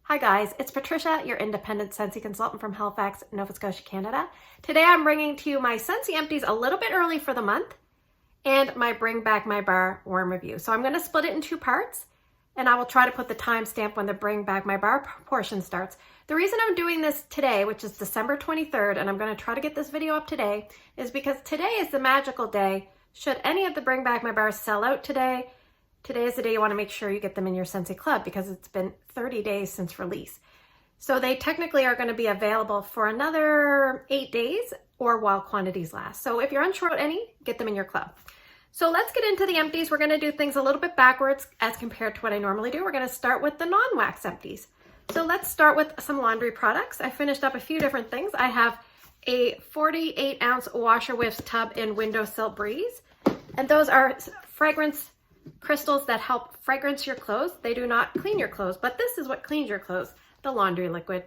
Hi guys, it's Patricia, your independent Scentsy consultant from Halifax, Nova Scotia, Canada. Today I'm bringing to you my Scentsy Empties a little bit early for the month and my Bring Back My Bar warm review. So I'm going to split it in two parts and I will try to put the timestamp when the Bring Back My Bar portion starts. The reason I'm doing this today, which is December 23rd, and I'm going to try to get this video up today, is because today is the magical day. Should any of the Bring Back My Bars sell out today, today is the day you want to make sure you get them in your Scentsy Club because it's been 30 days since release. So they technically are going to be available for another 8 days or while quantities last. So if you're unsure about any, get them in your club. So let's get into the empties. We're going to do things a little bit backwards as compared to what I normally do. We're going to start with the non-wax empties. So let's start with some laundry products. I finished up a few different things. I have a 48-ounce washer whisk tub in Windowsill Breeze, and those are fragrance crystals that help fragrance your clothes. They do not clean your clothes, but this is what cleans your clothes, the laundry liquid.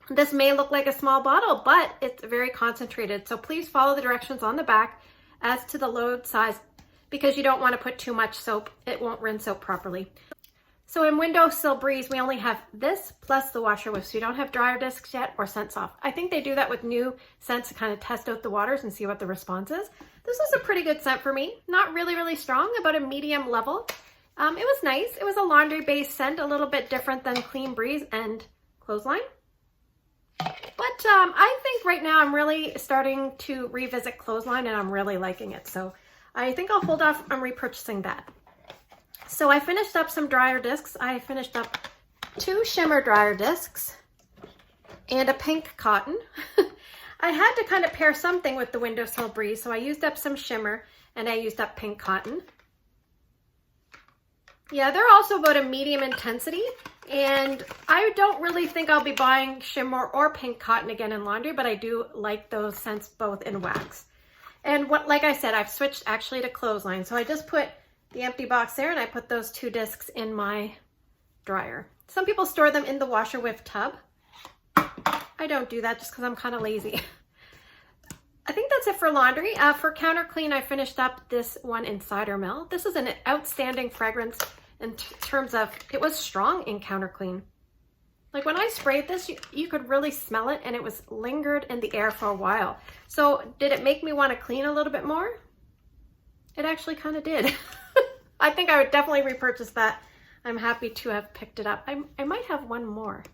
This may look like a small bottle, but it's very concentrated. So please follow the directions on the back as to the load size because you don't want to put too much soap. It won't rinse out properly. So in Windowsill Breeze, we only have this plus the washer whisk. We don't have dryer discs yet or scent soft. I think they do that with new scents to kind of test out the waters and see what the response is. This was a pretty good scent for me. Not really strong, about a medium level. It was nice. It was a laundry-based scent, a little bit different than Clean Breeze and Clothesline. But I think right now I'm really starting to revisit Clothesline and I'm really liking it. So I think I'll hold off on repurchasing that. So I finished up some dryer discs. I finished up 2 shimmer dryer discs and a pink cotton. I had to kind of pair something with the Windowsill Breeze, so I used up some shimmer and I used up pink cotton. Yeah, they're also about a medium intensity, and I don't really think I'll be buying shimmer or pink cotton again in laundry, but I do like those scents both in wax. And like I said, I've switched actually to Clothesline, so I just put the empty box there and I put those 2 discs in my dryer. Some people store them in the washer whisk tub. I don't do that just because I'm kind of lazy. I think that's it for laundry. For counter clean, I finished up this one in Cider Mill. This is an outstanding fragrance in terms of, it was strong in counter clean. Like when I sprayed this, you could really smell it and it was lingered in the air for a while. So did it make me want to clean a little bit more? It actually kind of did. I think I would definitely repurchase that. I'm happy to have picked it up. I might have one more.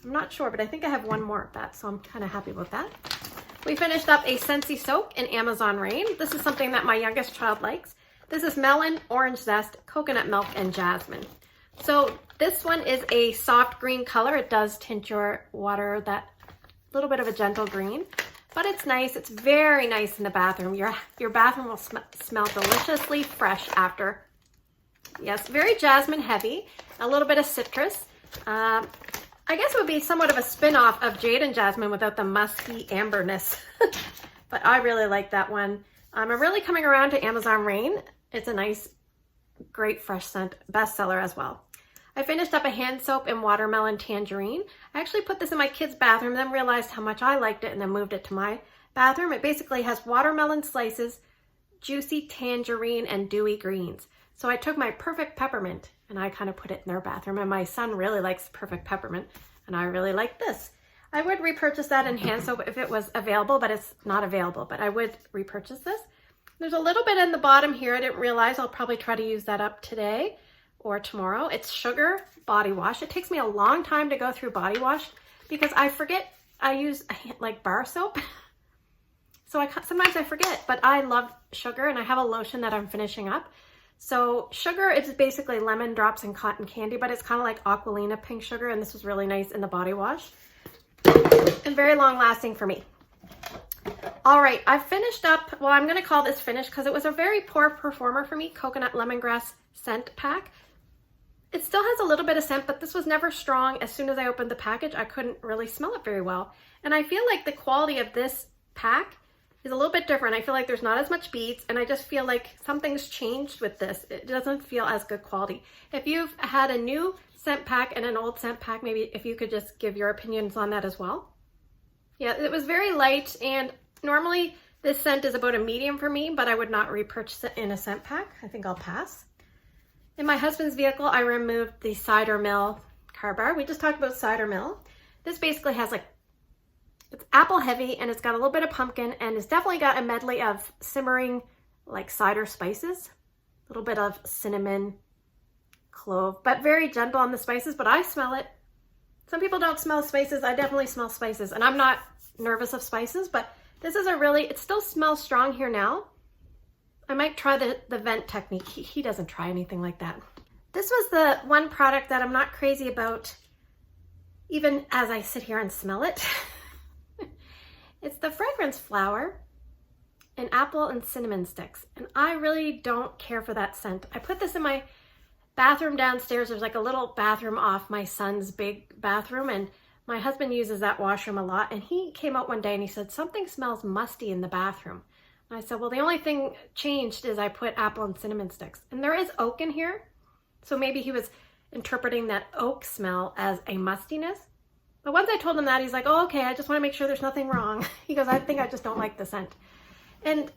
I'm not sure, but I think I have one more of that, so I'm kind of happy with that. We finished up a Scentsy soap in Amazon Rain. This is something that my youngest child likes. This is melon, orange zest, coconut milk, and jasmine. So this one is a soft green color. It does tint your water that little bit of a gentle green, but it's nice. It's very nice in the bathroom. Your bathroom will smell deliciously fresh after. Yes, very jasmine heavy, a little bit of citrus. I guess it would be somewhat of a spin-off of Jade and Jasmine without the musky amberness. But I really like that one. I'm really coming around to Amazon Rain. It's a nice, great fresh scent, bestseller as well. I finished up a hand soap in Watermelon Tangerine. I actually put this in my kids' bathroom, then realized how much I liked it and then moved it to my bathroom. It basically has watermelon slices, juicy tangerine, and dewy greens. So I took my Perfect Peppermint and I kind of put it in their bathroom, and my son really likes Perfect Peppermint and I really like this. I would repurchase that in hand soap if it was available, but it's not available, but I would repurchase this. There's a little bit in the bottom here. I didn't realize. I'll probably try to use that up today or tomorrow. It's Sugar Body Wash. It takes me a long time to go through body wash because I forget I use like bar soap. So sometimes I forget, but I love Sugar and I have a lotion that I'm finishing up. So Sugar is basically lemon drops and cotton candy, but it's kind of like Aqualina pink sugar, and this was really nice in the body wash and very long lasting for me. All right, I've finished up, well, I'm going to call this finished because it was a very poor performer for me, Coconut Lemongrass Scent Pack. It still has a little bit of scent, but this was never strong. As soon as I opened the package, I couldn't really smell it very well. And I feel like the quality of this pack is a little bit different. I feel like there's not as much beads, and I just feel like something's changed with this. It doesn't feel as good quality. If you've had a new scent pack and an old scent pack, maybe if you could just give your opinions on that as well. Yeah, it was very light, and normally this scent is about a medium for me, but I would not repurchase it in a scent pack. I think I'll pass. In my husband's vehicle, I removed the Cider Mill car bar. We just talked about cider mill. This basically has like, it's apple heavy and it's got a little bit of pumpkin and it's definitely got a medley of simmering like cider spices, a little bit of cinnamon, clove, but very gentle on the spices, but I smell it. Some people don't smell spices. I definitely smell spices and I'm not nervous of spices, but this is a really, it still smells strong here now. I might try the vent technique. He doesn't try anything like that. This was the one product that I'm not crazy about, even as I sit here and smell it. It's the fragrance flower and apple and cinnamon sticks. And I really don't care for that scent. I put this in my bathroom downstairs. There's like a little bathroom off my son's big bathroom. And my husband uses that washroom a lot. And he came out one day and he said, something smells musty in the bathroom. And I said, well, the only thing changed is I put apple and cinnamon sticks. And there is oak in here. So maybe he was interpreting that oak smell as a mustiness. But once I told him that, he's like, oh, okay, I just want to make sure there's nothing wrong. He goes, I think I just don't like the scent. And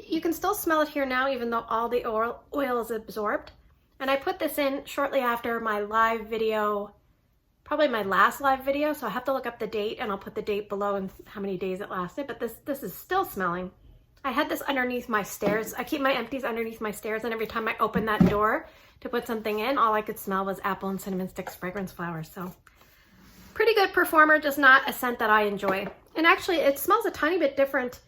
you can still smell it here now, even though all the oil is absorbed. And I put this in shortly after my live video, probably my last live video. So I have to look up the date and I'll put the date below and how many days it lasted. But this is still smelling. I had this underneath my stairs. I keep my empties underneath my stairs. And every time I open that door to put something in, all I could smell was apple and cinnamon sticks fragrance flowers. So pretty good performer, just not a scent that I enjoy. And actually it smells a tiny bit different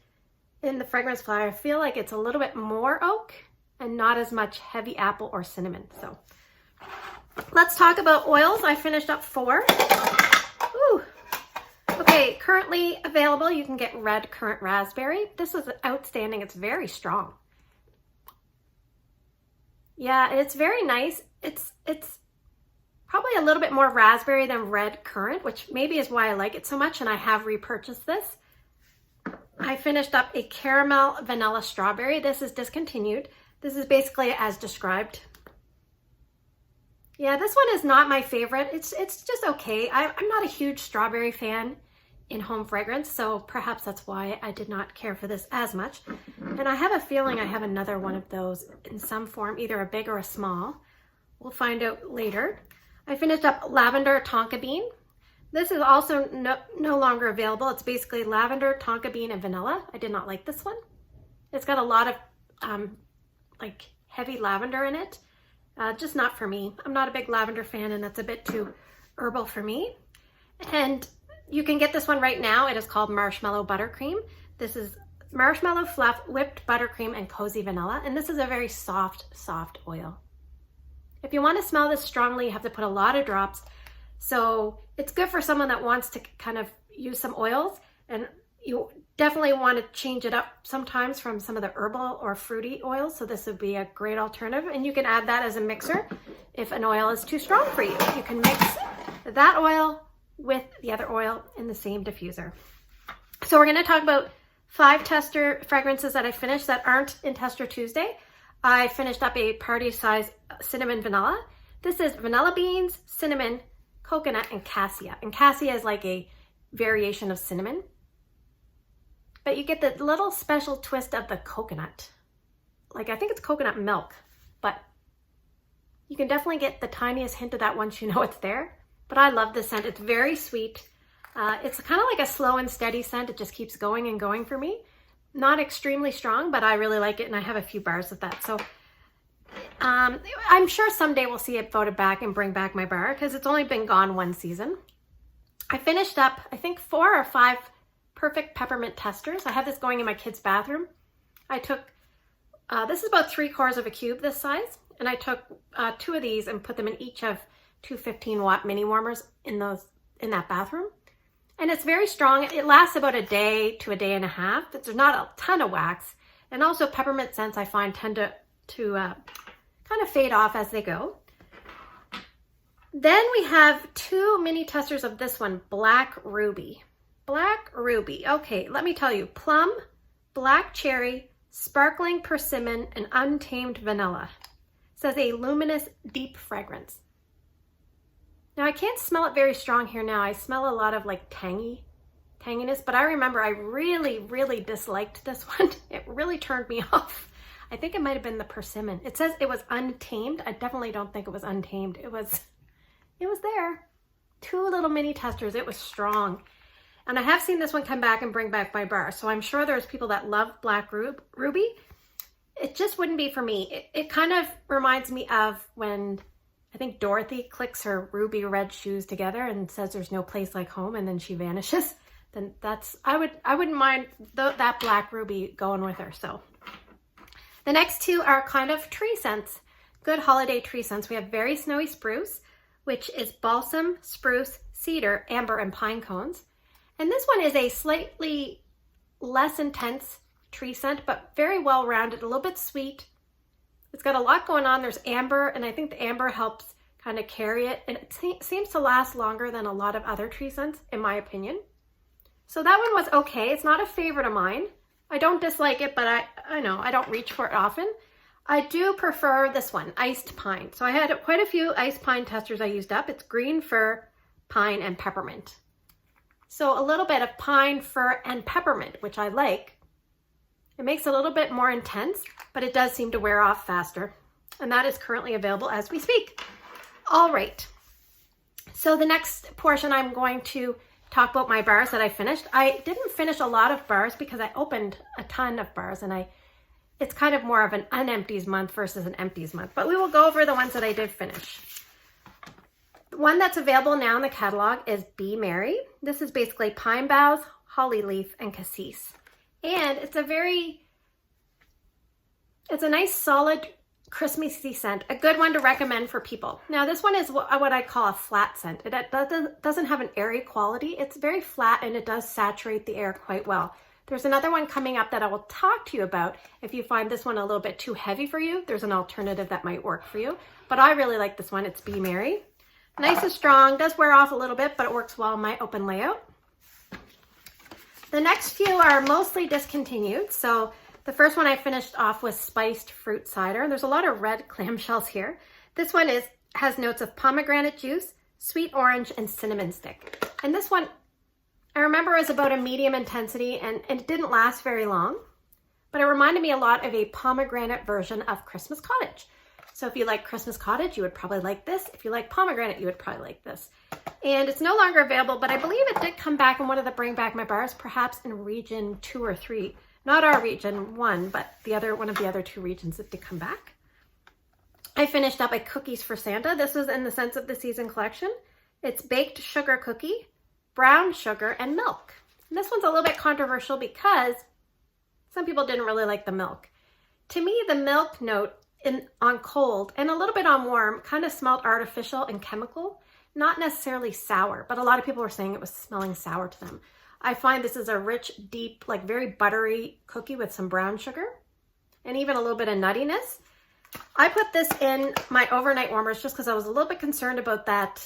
in the fragrance flower. I feel like it's a little bit more oak and not as much heavy apple or cinnamon. So let's talk about oils. I finished up 4. Ooh. Okay, currently available, you can get red currant raspberry. This was outstanding. It's very strong. Yeah, it's very nice. It's probably a little bit more raspberry than red currant, which maybe is why I like it so much, and I have repurchased this. I finished up a caramel vanilla strawberry. This is discontinued. This is basically as described. Yeah, this one is not my favorite. It's just okay. I'm not a huge strawberry fan in home fragrance, so perhaps that's why I did not care for this as much. And I have a feeling I have another one of those in some form, either a big or a small. We'll find out later. I finished up lavender tonka bean. This is also no longer available. It's basically lavender, tonka bean, and vanilla. I did not like this one. It's got a lot of like heavy lavender in it. Just not for me. I'm not a big lavender fan and that's a bit too herbal for me. And you can get this one right now. It is called Marshmallow Buttercream. This is marshmallow fluff, whipped buttercream, and cozy vanilla. And this is a very soft, soft oil. If you want to smell this strongly, you have to put a lot of drops. So it's good for someone that wants to kind of use some oils, and you definitely want to change it up sometimes from some of the herbal or fruity oils. So this would be a great alternative, and you can add that as a mixer if an oil is too strong for you. You can mix that oil with the other oil in the same diffuser. So we're going to talk about 5 tester fragrances that I finished that aren't in Tester Tuesday. I finished up a party size cinnamon vanilla. This is vanilla beans, cinnamon, coconut, and cassia. And cassia is like a variation of cinnamon. But you get the little special twist of the coconut. Like, I think it's coconut milk, but you can definitely get the tiniest hint of that once you know it's there. But I love this scent. It's very sweet. It's kind of like a slow and steady scent. It just keeps going and going for me. Not extremely strong, but I really like it, and I have a few bars of that. So I'm sure someday we'll see it voted back and bring back my bar because it's only been gone one season. I finished up, I think, 4 or 5 perfect peppermint testers. I have this going in my kids' bathroom. I took, this is about 3/4 of a cube this size, and I took 2 of these and put them in each of 2 15-watt mini warmers in that bathroom. And it's very strong. It lasts about a day to a day and a half. There's not a ton of wax. And also peppermint scents I find tend to kind of fade off as they go. Then we have 2 mini testers of this one, Black Ruby. Black Ruby. Okay, let me tell you. Plum, black cherry, sparkling persimmon, and untamed vanilla. It says a luminous, deep fragrance. Now I can't smell it very strong here now. I smell a lot of like tanginess, but I remember I really, really disliked this one. It really turned me off. I think it might have been the persimmon. It says it was untamed. I definitely don't think it was untamed. It was there. 2 little mini testers. It was strong. And I have seen this one come back and bring back my bar. So I'm sure there's people that love Black Ruby. It just wouldn't be for me. It kind of reminds me of when I think Dorothy clicks her ruby red shoes together and says there's no place like home, and then she vanishes. Then I wouldn't mind that Black Ruby going with her. So the next 2 are kind of tree scents, good holiday tree scents. We have Very Snowy Spruce, which is balsam, spruce, cedar, amber, and pine cones. And this one is a slightly less intense tree scent, but very well rounded, a little bit sweet. It's got a lot going on. There's amber, and I think the amber helps kind of carry it. And it seems to last longer than a lot of other tree scents, in my opinion. So that one was okay. It's not a favorite of mine. I don't dislike it, but I know I don't reach for it often. I do prefer this one, Iced Pine. So I had quite a few Iced Pine testers I used up. It's green, fir, pine, and peppermint. So a little bit of pine, fir, and peppermint, which I like. It makes it a little bit more intense, but it does seem to wear off faster. And that is currently available as we speak. All right. So the next portion, I'm going to talk about my bars that I finished. I didn't finish a lot of bars because I opened a ton of bars, and it's kind of more of an unempties month versus an empties month. But we will go over the ones that I did finish. The one that's available now in the catalog is Be Merry. This is basically pine boughs, holly leaf, and cassis. And it's a nice solid Christmassy scent, a good one to recommend for people. Now this one is what I call a flat scent. It doesn't have an airy quality. It's very flat, and it does saturate the air quite well. There's another one coming up that I will talk to you about. If you find this one a little bit too heavy for you, there's an alternative that might work for you. But I really like this one. It's Be Merry. Nice and strong, does wear off a little bit, but it works well in my open layout. The next few are mostly discontinued. So the first one I finished off was Spiced Fruit Cider. There's a lot of red clamshells here. This one has notes of pomegranate juice, sweet orange, and cinnamon stick. And this one, I remember, is about a medium intensity, and it didn't last very long, but it reminded me a lot of a pomegranate version of Christmas Cottage. So if you like Christmas Cottage, you would probably like this. If you like pomegranate, you would probably like this. And it's no longer available, but I believe it did come back in one of the Bring Back My Bars, perhaps in region 2 or 3. Not our region 1, but one of the other 2 regions that did come back. I finished up a Cookies for Santa. This was in the Scents of the Season collection. It's baked sugar cookie, brown sugar, and milk. And this one's a little bit controversial because some people didn't really like the milk. To me, the milk note on cold and a little bit on warm kind of smelled artificial and chemical, not necessarily sour, but a lot of people were saying it was smelling sour to them. I find this is a rich, deep, like very buttery cookie with some brown sugar and even a little bit of nuttiness. I put this in my overnight warmers just because I was a little bit concerned about that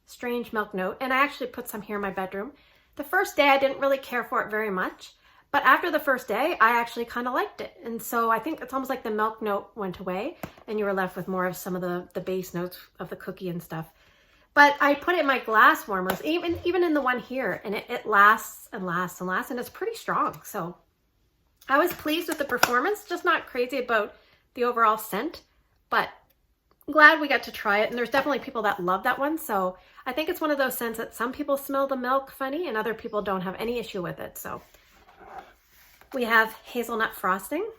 strange milk note, and I actually put some here in my bedroom. The first day I didn't really care for it very much, but after the first day I actually kind of liked it. And so I think it's almost like the milk note went away and you were left with more of some of the base notes of the cookie and stuff. But I put it in my glass warmers, even in the one here, and it lasts and lasts and lasts, and it's pretty strong. So I was pleased with the performance, just not crazy about the overall scent, but glad we got to try it. And there's definitely people that love that one. So I think it's one of those scents that some people smell the milk funny and other people don't have any issue with it. So we have Hazelnut Frosting.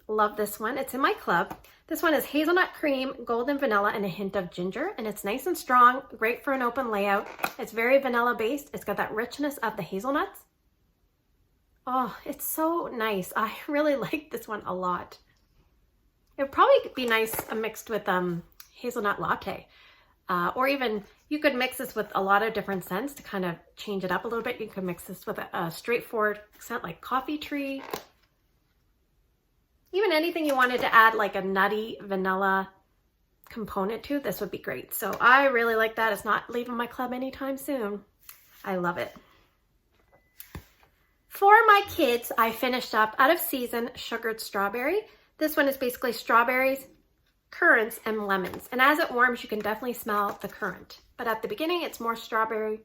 Love this one. It's in my club. This one is hazelnut cream, golden vanilla, and a hint of ginger. And it's nice and strong, great for an open layout. It's very vanilla based. It's got that richness of the hazelnuts. Oh, it's so nice. I really like this one a lot. It would probably be nice mixed with hazelnut latte. Or even you could mix this with a lot of different scents to kind of change it up a little bit. You could mix this with a straightforward scent like coffee tree. Even anything you wanted to add like a nutty vanilla component to, this would be great. So I really like that. It's not leaving my club anytime soon. I love it. For my kids, I finished up Out of Season Sugared Strawberry. This one is basically strawberries, currants, and lemons. And as it warms, you can definitely smell the currant. But at the beginning, it's more strawberry,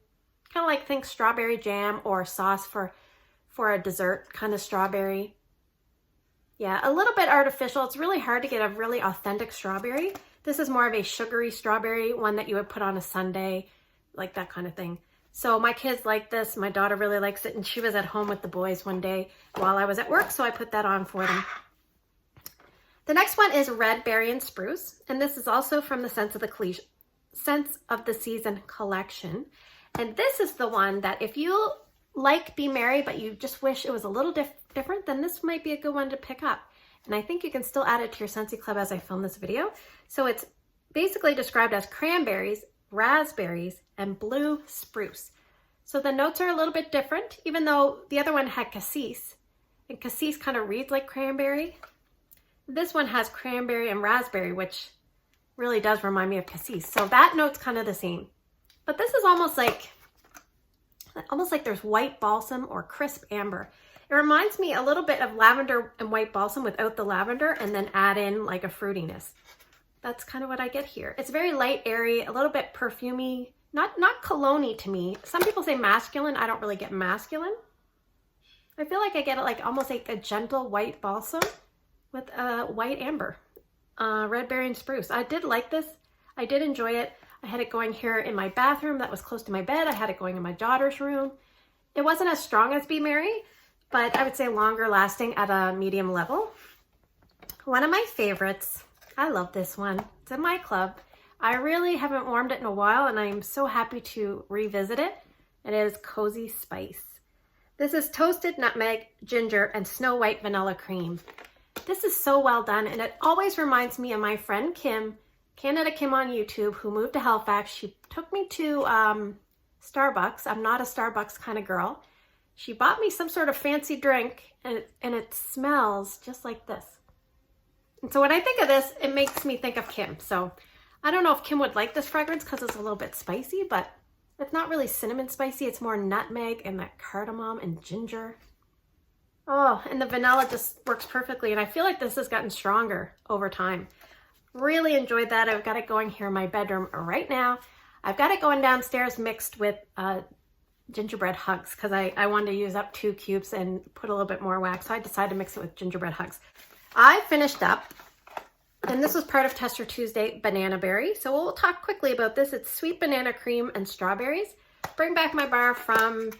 kind of like think strawberry jam or sauce for a dessert kind of strawberry. Yeah, a little bit artificial. It's really hard to get a really authentic strawberry. This is more of a sugary strawberry, one that you would put on a sundae, like that kind of thing. So my kids like this. My daughter really likes it, and she was at home with the boys one day while I was at work, so I put that on for them. The next one is Red Berry and Spruce, and this is also from the Scents of the Season collection. And this is the one that if you like Be Merry, but you just wish it was a little different, then this might be a good one to pick up. And I think you can still add it to your Scentsy Club as I film this video. So it's basically described as cranberries, raspberries, and blue spruce. So the notes are a little bit different, even though the other one had cassis, and cassis kind of reads like cranberry. This one has cranberry and raspberry, which really does remind me of cassis. So that note's kind of the same. But this is almost like there's white balsam or crisp amber. It reminds me a little bit of lavender and white balsam without the lavender, and then add in like a fruitiness. That's kind of what I get here. It's very light, airy, a little bit perfumey, not cologne-y to me. Some people say masculine. I don't really get masculine. I feel like I get it like almost like a gentle white balsam with a white amber. Red Berry and Spruce. I did like this. I did enjoy it. I had it going here in my bathroom that was close to my bed. I had it going in my daughter's room. It wasn't as strong as Be Merry, but I would say longer lasting at a medium level. One of my favorites. I love this one. It's in my club. I really haven't warmed it in a while, and I'm so happy to revisit it. It is Cozy Spice. This is toasted nutmeg, ginger, and snow white vanilla cream. This is so well done, and it always reminds me of my friend Kim, Canada Kim on YouTube, who moved to Halifax. She took me to Starbucks. I'm not a Starbucks kind of girl. She bought me some sort of fancy drink, and it smells just like this. And so when I think of this, it makes me think of Kim. So I don't know if Kim would like this fragrance because it's a little bit spicy, but it's not really cinnamon spicy. It's more nutmeg and that cardamom and ginger. Oh, and the vanilla just works perfectly. And I feel like this has gotten stronger over time. Really enjoyed that. I've got it going here in my bedroom right now. I've got it going downstairs mixed with gingerbread hugs because I wanted to use up 2 cubes and put a little bit more wax. So I decided to mix it with gingerbread hugs. I finished up, and this was part of Tester Tuesday, Banana Berry. So we'll talk quickly about this. It's sweet banana cream and strawberries. Bring Back My Bar from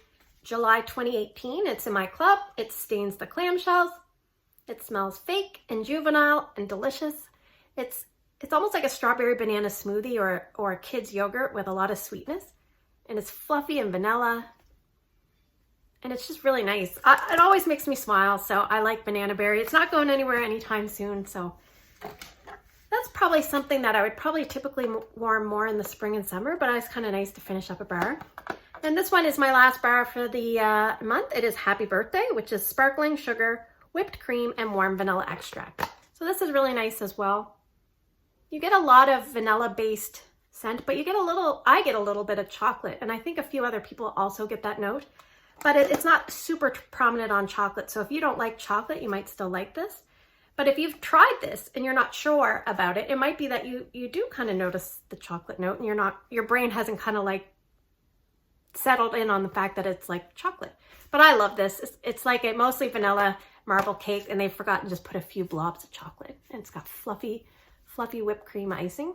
July 2018. It's in my club. It stains the clamshells. It smells fake and juvenile and delicious. It's almost like a strawberry banana smoothie or a kid's yogurt with a lot of sweetness. And it's fluffy and vanilla. And it's just really nice. It always makes me smile, so I like Banana Berry. It's not going anywhere anytime soon, so that's probably something that I would probably typically warm more in the spring and summer, but it's kind of nice to finish up a bar. And this one is my last bar for the month. It is Happy Birthday, which is sparkling sugar, whipped cream, and warm vanilla extract. So this is really nice as well. You get a lot of vanilla-based scent, but I get a little bit of chocolate, and I think a few other people also get that note. But it's not super prominent on chocolate. So if you don't like chocolate, you might still like this. But if you've tried this and you're not sure about it, it might be that you do kind of notice the chocolate note and your brain hasn't kind of like settled in on the fact that it's like chocolate. But I love this. It's like a mostly vanilla marble cake, and they've forgotten to just put a few blobs of chocolate. And it's got fluffy whipped cream icing.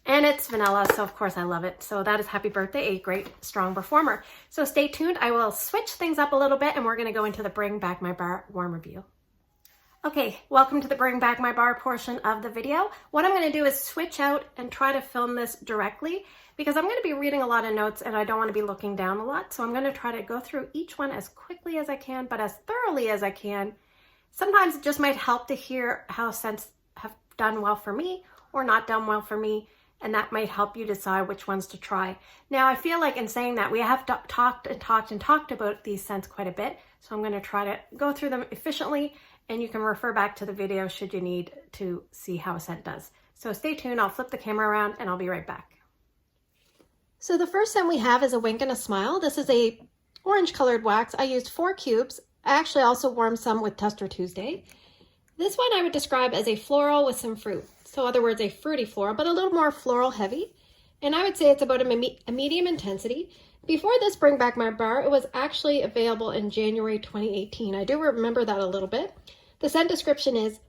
And it's vanilla, so of course I love it. So that is Happy Birthday, a great, strong performer. So stay tuned. I will switch things up a little bit, and we're going to go into the Bring Back My Bar warm review. Okay, welcome to the Bring Back My Bar portion of the video. What I'm going to do is switch out and try to film this directly because I'm going to be reading a lot of notes, and I don't want to be looking down a lot. So I'm going to try to go through each one as quickly as I can, but as thoroughly as I can. Sometimes it just might help to hear how scents have done well for me or not done well for me. And that might help you decide which ones to try. Now, I feel like in saying that, we have talked about these scents quite a bit. So I'm going to try to go through them efficiently, and you can refer back to the video should you need to see how a scent does. So stay tuned. I'll flip the camera around, and I'll be right back. So the first scent we have is a Wink and a Smile. This is a orange colored wax. I used 4 cubes. I actually also warmed some with Tester Tuesday. This one I would describe as a floral with some fruit. So in other words, a fruity floral, but a little more floral heavy. And I would say it's about a medium intensity. Before this Bring Back My Bar, it was actually available in January 2018. I do remember that a little bit. The scent description is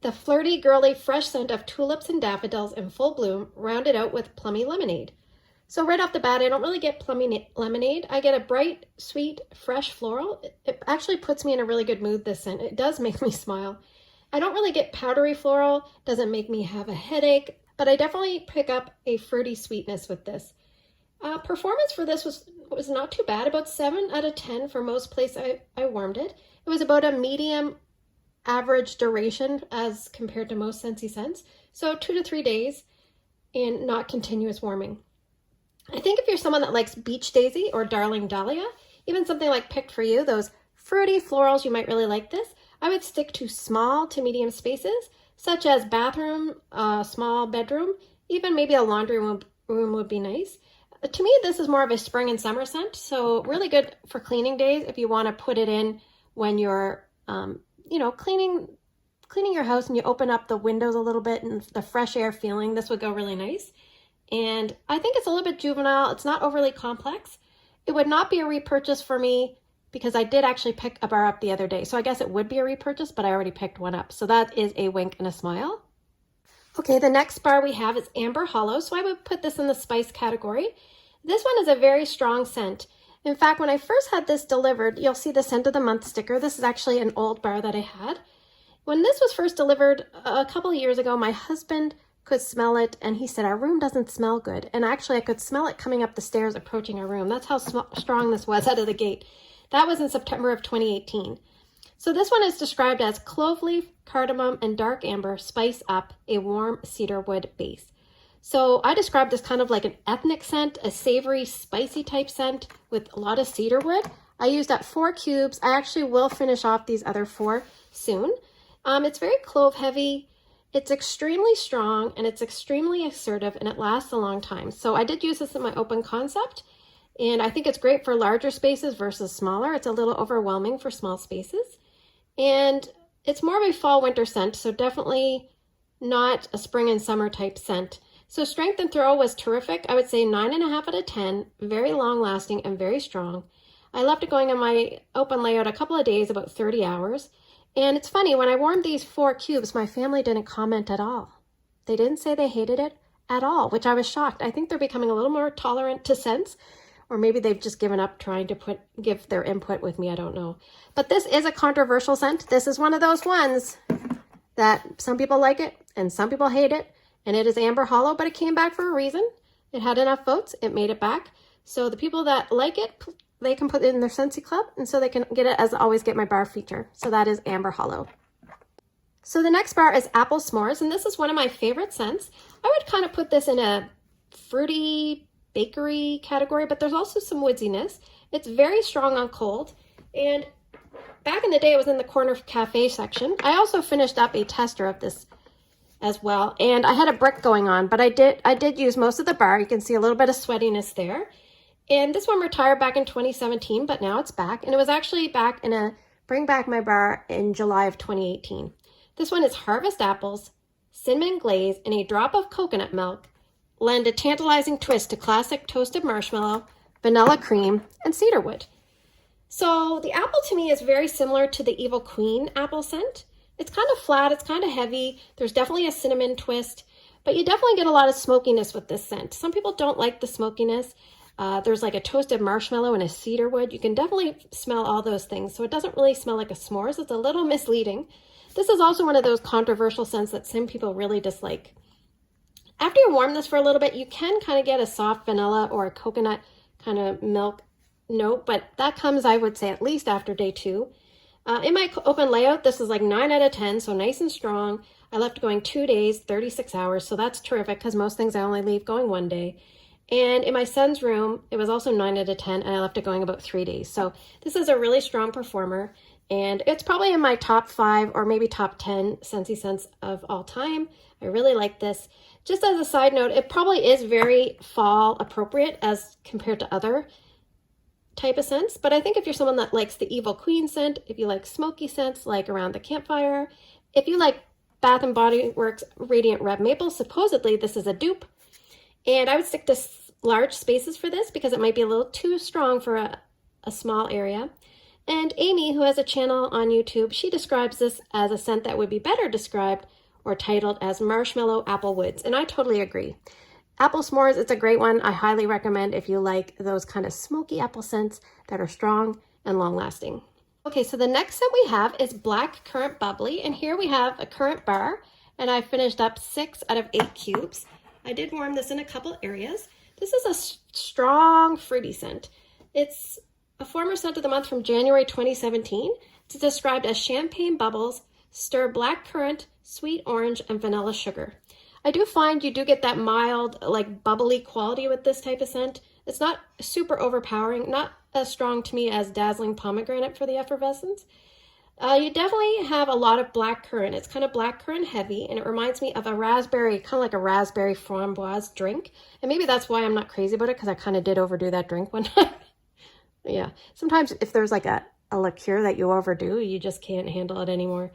the flirty, girly, fresh scent of tulips and daffodils in full bloom, rounded out with plummy lemonade. So right off the bat, I don't really get plummy lemonade. I get a bright, sweet, fresh floral. It actually puts me in a really good mood, this scent. It does make me smile. I don't really get powdery floral, doesn't make me have a headache, but I definitely pick up a fruity sweetness with this. Performance for this was not too bad, about 7 out of 10 for most places I warmed it. It was about a medium average duration as compared to most Scentsy scents, so 2 to 3 days and not continuous warming. I think if you're someone that likes Beach Daisy or Darling Dahlia, even something like Picked for You, those fruity florals, you might really like this. I would stick to small to medium spaces, such as bathroom, small bedroom, even maybe a laundry room would be nice. To me, this is more of a spring and summer scent, so really good for cleaning days if you want to put it in when you're, cleaning your house and you open up the windows a little bit and the fresh air feeling. This would go really nice. And I think it's a little bit juvenile. It's not overly complex. It would not be a repurchase for me because I did actually pick a bar up the other day. So I guess it would be a repurchase, but I already picked one up. So that is a wink and a smile. Okay, the next bar we have is Amber Hollow. So I would put this in the spice category. This one is a very strong scent. In fact, when I first had this delivered, you'll see the scent of the month sticker. This is actually an old bar that I had. When this was first delivered a couple of years ago, my husband could smell it and he said, our room doesn't smell good. And actually I could smell it coming up the stairs approaching our room. That's how strong this was out of the gate. That was in September of 2018. So this one is described as clove leaf, cardamom, and dark amber spice up a warm cedar wood base. So I described this kind of like an ethnic scent, a savory, spicy type scent with a lot of cedar wood. I used up 4 cubes. I actually will finish off these other 4 soon. It's very clove heavy. It's extremely strong and it's extremely assertive and it lasts a long time. So I did use this in my open concept and I think it's great for larger spaces versus smaller. It's a little overwhelming for small spaces. And it's more of a fall winter scent, so definitely not a spring and summer type scent. So strength and throw was terrific. I would say 9.5 out of 10, very long lasting and very strong. I left it going on my open layout a couple of days, about 30 hours. And it's funny, when I warmed these 4 cubes, my family didn't comment at all. They didn't say they hated it at all, which I was shocked. I think they're becoming a little more tolerant to scents, or maybe they've just given up trying to give their input with me, I don't know. But this is a controversial scent. This is one of those ones that some people like it and some people hate it. And it is Amber Hollow, but it came back for a reason. It had enough votes, it made it back. So the people that like it, they can put it in their Scentsy Club, and so they can get it as always get my bar feature. So that is Amber Hollow. So the next bar is Apple S'mores, and this is one of my favorite scents. I would kind of put this in a fruity bakery category, but there's also some woodsiness. It's very strong on cold, and back in the day it was in the corner cafe section. I also finished up a tester of this as well, and I had a brick going on, but I did use most of the bar. You can see a little bit of sweatiness there. And this one retired back in 2017, but now it's back. And it was actually back in a Bring Back My Bar in July of 2018. This one is harvest apples, cinnamon glaze, and a drop of coconut milk lend a tantalizing twist to classic toasted marshmallow, vanilla cream, and cedarwood. So the apple to me is very similar to the Evil Queen apple scent. It's kind of flat, it's kind of heavy. There's definitely a cinnamon twist, but you definitely get a lot of smokiness with this scent. Some people don't like the smokiness. There's like a toasted marshmallow and a cedarwood. You can definitely smell all those things. So it doesn't really smell like a s'mores. It's a little misleading. This is also one of those controversial scents that some people really dislike. After you warm this for a little bit, you can kind of get a soft vanilla or a coconut kind of milk note, but that comes, I would say, at least after day 2. In my open layout, this is like 9 out of 10, so nice and strong. I left it going 2 days, 36 hours, so that's terrific because most things I only leave going 1 day. And in my son's room, it was also 9 out of 10, and I left it going about 3 days. So this is a really strong performer, and it's probably in my top 5 or maybe top 10 Scentsy scents of all time. I really like this. Just as a side note, it probably is very fall appropriate as compared to other type of scents, but I think if you're someone that likes the Evil Queen scent, if you like smoky scents like around the campfire, if you like Bath & Body Works Radiant Red Maple, supposedly this is a dupe. And I would stick to large spaces for this because it might be a little too strong for a small area. And Amy, who has a channel on YouTube, she describes this as a scent that would be better described or titled as Marshmallow Apple Woods. And I totally agree. Apple s'mores, it's a great one. I highly recommend if you like those kind of smoky apple scents that are strong and long lasting. Okay, so the next scent we have is Black Currant Bubbly, and here we have a currant bar, and I finished up 6 out of 8 cubes. I did warm this in a couple areas. This is a strong fruity scent. It's a former scent of the month from January 2017. It's described as champagne bubbles, stir black currant, sweet orange, and vanilla sugar. I do find you do get that mild, like bubbly quality with this type of scent. It's not super overpowering, not as strong to me as Dazzling Pomegranate for the effervescence. You definitely have a lot of black currant. It's kind of black currant heavy, and it reminds me of a raspberry, kind of like a raspberry framboise drink. And maybe that's why I'm not crazy about it, because I kind of did overdo that drink one time. Yeah, sometimes if there's like a liqueur that you overdo, you just can't handle it anymore.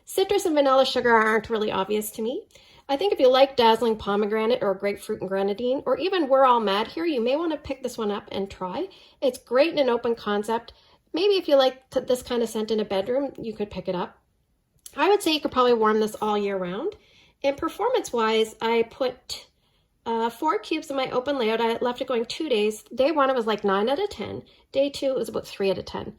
Citrus and vanilla sugar aren't really obvious to me. I think if you like Dazzling Pomegranate or Grapefruit and Grenadine, or even We're All Mad here, you may want to pick this one up and try. It's great in an open concept. Maybe if you like this kind of scent in a bedroom, you could pick it up. I would say you could probably warm this all year round. And performance-wise, I put 4 cubes in my open layout. I left it going 2 days. Day 1, it was like 9 out of 10. Day 2, it was about 3 out of 10.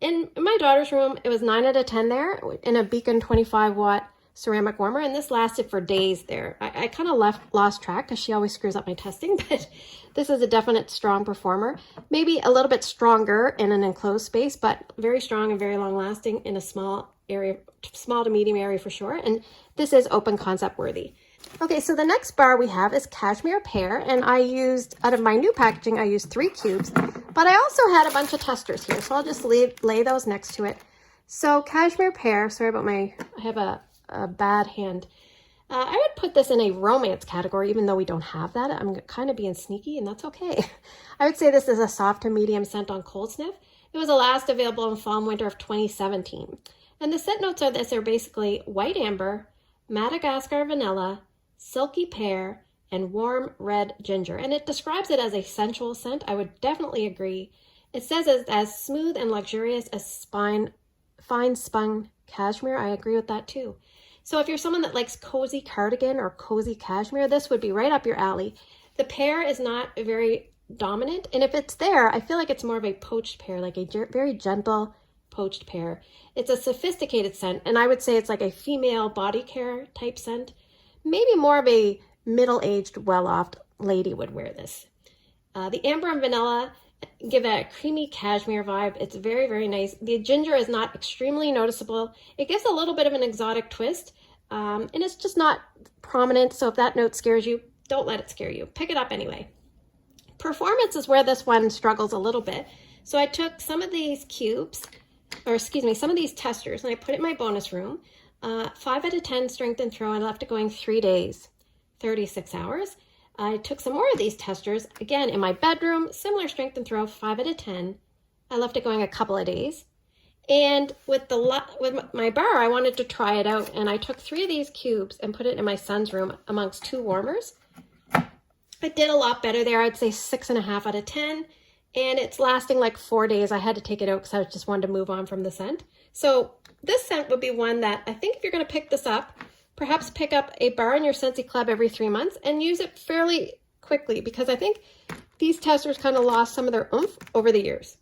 In my daughter's room, it was 9 out of 10 there in a Beacon 25-watt ceramic warmer, and this lasted for days there. I kind of lost track because she always screws up my testing, but this is a definite strong performer. Maybe a little bit stronger in an enclosed space, but very strong and very long lasting in a small area, small to medium area for sure. And this is open concept worthy. Okay, so the next bar we have is Cashmere Pear, and I used, out of my new packaging, I used 3 cubes, but I also had a bunch of testers here, so I'll just lay those next to it. So Cashmere Pear, sorry about I have a bad hand. I would put this in a romance category, even though we don't have that. I'm kind of being sneaky, and that's okay. I would say this is a soft to medium scent on cold sniff. It was the last available in fall and winter of 2017. And the scent notes of this are basically white amber, Madagascar vanilla, silky pear, and warm red ginger. And it describes it as a sensual scent. I would definitely agree. It says it's as smooth and luxurious as fine spun cashmere. I agree with that too. So if you're someone that likes cozy cardigan or cozy cashmere, this would be right up your alley. The pear is not very dominant, and if it's there, I feel like it's more of a poached pear, like a very gentle poached pear. It's a sophisticated scent, and I would say it's like a female body care type scent. Maybe more of a middle-aged, well-off lady would wear this. The amber and vanilla give a creamy cashmere vibe. It's very, very nice. The ginger is not extremely noticeable. It gives a little bit of an exotic twist, and it's just not prominent. So if that note scares you, don't let it scare you. Pick it up anyway. Performance is where this one struggles a little bit. So I took some of these cubes, or excuse me, some of these testers, and I put it in my bonus room. 5 out of 10 strength and throw, and I left it going 3 days, 36 hours. I took some more of these testers, again, in my bedroom, similar strength and throw, 5 out of 10. I left it going a couple of days. And with my bar, I wanted to try it out, and I took 3 of these cubes and put it in my son's room amongst 2 warmers. It did a lot better there. I'd say 6.5 out of 10, and it's lasting like 4 days. I had to take it out because I just wanted to move on from the scent. So this scent would be one that I think if you're going to pick this up, perhaps pick up a bar in your Scentsy Club every 3 months and use it fairly quickly, because I think these testers kind of lost some of their oomph over the years.